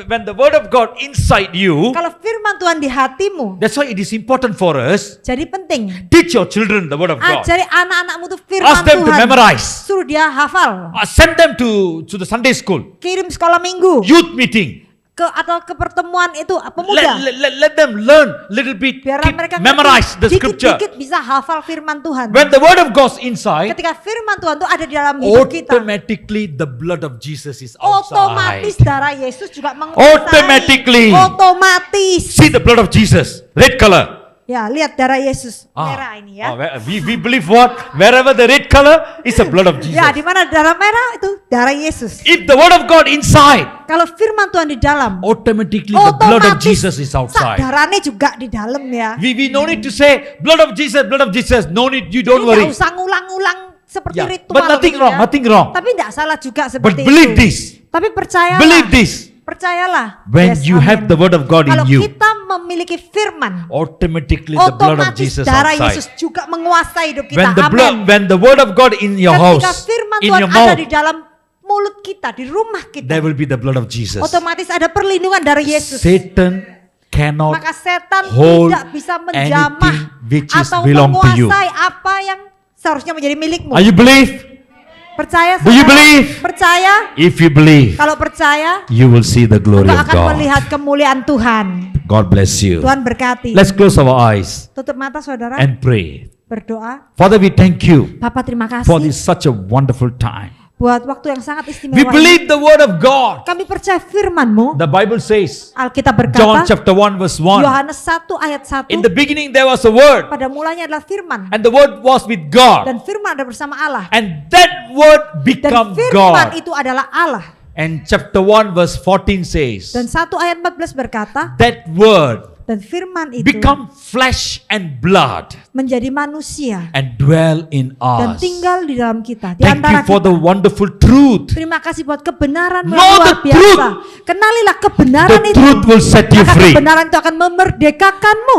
when the word of God inside you, kalau firman Tuhan di hatimu, that's why it is important for us. jadi penting. Teach your children the word of God. Ajari anak-anakmu tuh firman Ask them to Tuhan. memorize. Suruh dia hafal. Send them to the Sunday school, Kirim sekolah minggu youth meeting. atau ke pertemuan itu pemuda. Let them learn little bit, Biarlah mereka memorize the scripture. dikit-dikit bisa hafal firman Tuhan. When the word of God inside, Ketika firman Tuhan itu ada di dalam hidup kita, automatically the blood of Jesus is otomatis outside. darah Yesus juga menguasai. Automatically. Otomatis. See the blood of Jesus, red color. Ya, lihat darah Yesus merah ini ya. We believe what? Wherever the red color is the blood of Jesus. Ya, di mana darah merah itu darah Yesus. If the word of God inside, Kalau firman Tuhan di dalam, automatically the blood of Jesus is outside. darahnya juga di dalam ya. We no need to say blood of Jesus, blood of Jesus. No need, you don't Jadi nggak worry. usah ngulang-ngulang seperti Yeah, ritual. but nothing gitu wrong, ya. nothing wrong. Tapi tidak salah juga But seperti believe itu. this. Tapi percayalah. Believe this. Percayalah. When Yes, you amen. have the word of God in Kalau you, kita memiliki firman, automatically the blood of otomatis Jesus darah outside. Yesus juga menguasai hidup kita. When the blood, Amin. when the word of God in your Ketika house, firman in Tuhan your ada mouth, di dalam mulut kita, di rumah kita, there will be the blood of Jesus. otomatis ada perlindungan dari Yesus. Satan cannot Maka setan hold tidak bisa menjamah anything which is atau belong to you. menguasai apa yang seharusnya menjadi milikmu. Are you believe? Percaya Do you saudara? believe? Percaya? If you believe, Kalau percaya, you will see the glory engkau of akan God. melihat kemuliaan Tuhan. God bless you. Tuhan berkati. Let's close our eyes Tutup mata saudara, and pray. berdoa. Father, we thank you Bapak terima for kasih this such a wonderful time. buat waktu yang sangat We istimewa ini. believe the word of God. Kami percaya firman-Mu. The Bible says, Alkitab John berkata, chapter 1 verse 1. Yohanes 1 ayat 1, In the beginning there was a word, pada mulanya adalah firman, and the word was with God, dan firman ada bersama Allah, and that word dan become firman God. itu adalah Allah. And chapter 1 verse 14 says, Dan 1 ayat 14 berkata, that word dan firman itu become flesh and blood menjadi manusia and dwell in dan us. tinggal di dalam kita, di Thank you antara for the kita. wonderful truth. Terima kasih buat kebenaran yang Know luar the biasa. truth. Kenalilah kebenaran The itu. truth will set you Maka free. kebenaran itu akan memerdekakanmu.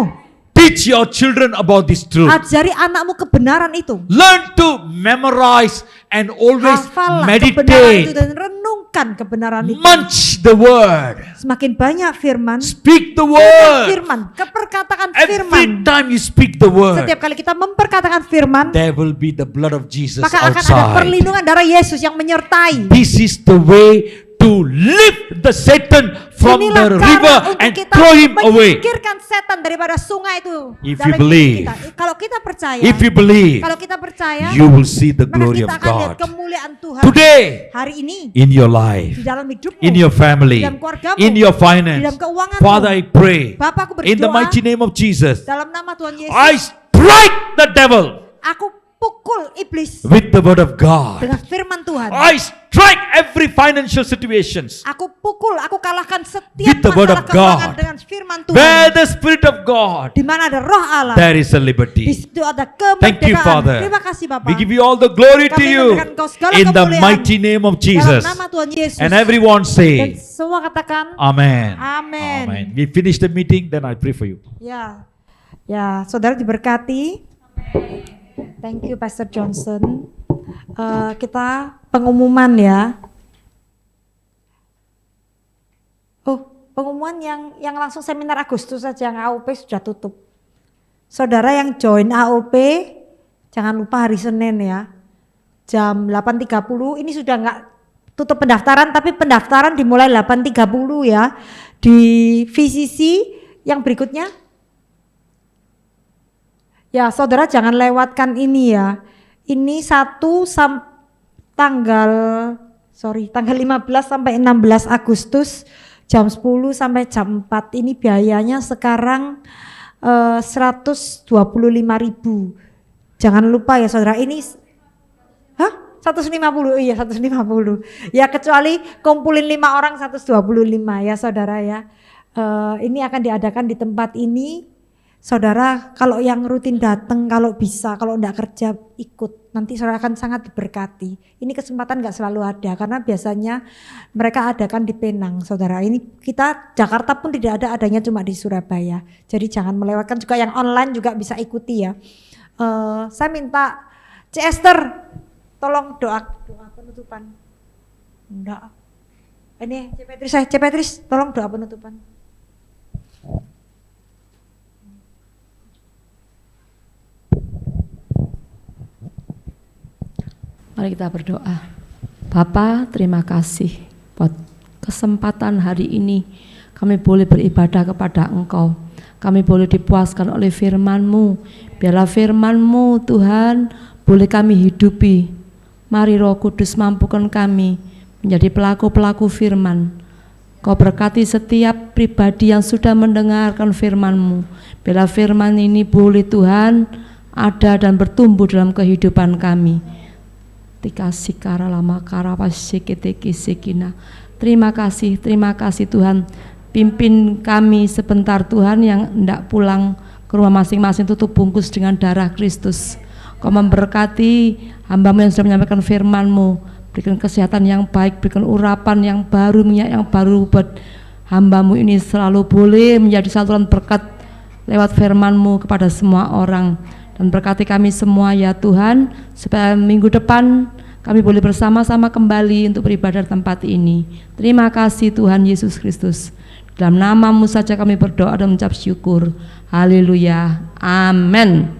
Teach your children about this truth. Ajari anakmu kebenaran itu. Learn to memorize and always Hafallah kebenaran itu meditate. dan renungkan kebenaran itu. Munch the word. Semakin banyak firman, Speak the word. firman, keperkatakan Every firman. time you speak the word, Setiap kali kita memperkatakan firman, there will be the blood of Jesus maka akan ada outside. perlindungan darah Yesus yang menyertai. This is the way to lift the Satan from Inilah the cara river untuk and kita throw him away. menyingkirkan setan daripada sungai itu. If dalam you hidup believe. kita. Kalau kita percaya, If you believe, kalau kita percaya, you will see the maka glory kita of akan lihat God kemuliaan Tuhan today hari ini in your life, di dalam hidupmu, in your family, di dalam keluargamu, in your di finance. dalam keuanganmu. Father, I pray Bapa, aku in the berdoa mighty name of Jesus, dalam nama Tuhan Yesus. I strike the devil Aku pukul iblis with the word of God. dengan firman Tuhan. I strike every financial situations Aku pukul, aku kalahkan with setiap the word masalah of keuangan God. dengan firman Where Tuhan. the Spirit of God, Di mana ada roh Allah, there is a di liberty. situ ada Thank you, kemerdekaan. Father. Terima kasih Bapak. We give you all the glory to Kami you memberikan Engkau segala in the kemuliaan mighty name of dalam Jesus. nama Tuhan Yesus. And everyone Dan say, semua katakan Amen. amin. Amen. We finish the meeting, then I pray for you. Ya, ya, saudara diberkati. Thank you Pastor Johnson. Kita pengumuman ya. Oh, pengumuman yang langsung seminar Agustus saja, yang AOP sudah tutup. Saudara yang join AOP, jangan lupa hari Senin ya, jam 8.30. Ini sudah nggak tutup pendaftaran, tapi pendaftaran dimulai 8.30 ya. Di VCC yang berikutnya. Ya, saudara jangan lewatkan ini ya. Ini tanggal 15 sampai 16 Agustus jam 10 sampai jam 4. Ini biayanya sekarang 125.000. Jangan lupa ya saudara, ini 150, iya 150. Ya kecuali kumpulin 5 orang 125 ya saudara ya. Ini akan diadakan di tempat ini. Saudara kalau yang rutin datang, kalau bisa, kalau enggak kerja ikut, nanti saudara akan sangat diberkati. Ini kesempatan enggak selalu ada karena biasanya mereka adakan di Penang saudara. Ini kita Jakarta pun tidak ada, adanya cuma di Surabaya. Jadi jangan melewatkan, juga yang online juga bisa ikuti ya. Saya minta C. Esther tolong doa penutupan. Enggak. Ini C. Petris tolong doa penutupan. Mari kita berdoa. Bapa, terima kasih buat kesempatan hari ini kami boleh beribadah kepada Engkau. Kami boleh dipuaskan oleh firman-Mu. Biarlah firman-Mu Tuhan boleh kami hidupi. Mari Roh Kudus mampukan kami menjadi pelaku-pelaku firman. Kau berkati setiap pribadi yang sudah mendengarkan firman-Mu. Biarlah firman ini boleh Tuhan ada dan bertumbuh dalam kehidupan kami. Terima kasih Tuhan. Pimpin kami sebentar Tuhan yang hendak pulang ke rumah masing-masing, tutup bungkus dengan darah Kristus. Kau memberkati hamba-Mu yang sudah menyampaikan firman-Mu. Berikan kesehatan yang baik, berikan urapan yang baru, minyak yang baru buat hamba-Mu ini selalu boleh menjadi saluran berkat lewat firman-Mu kepada semua orang. Dan berkati kami semua ya Tuhan, supaya minggu depan kami boleh bersama-sama kembali untuk beribadah di tempat ini. Terima kasih Tuhan Yesus Kristus. Dalam nama-Mu saja kami berdoa dan mengucap syukur. Haleluya. Amin.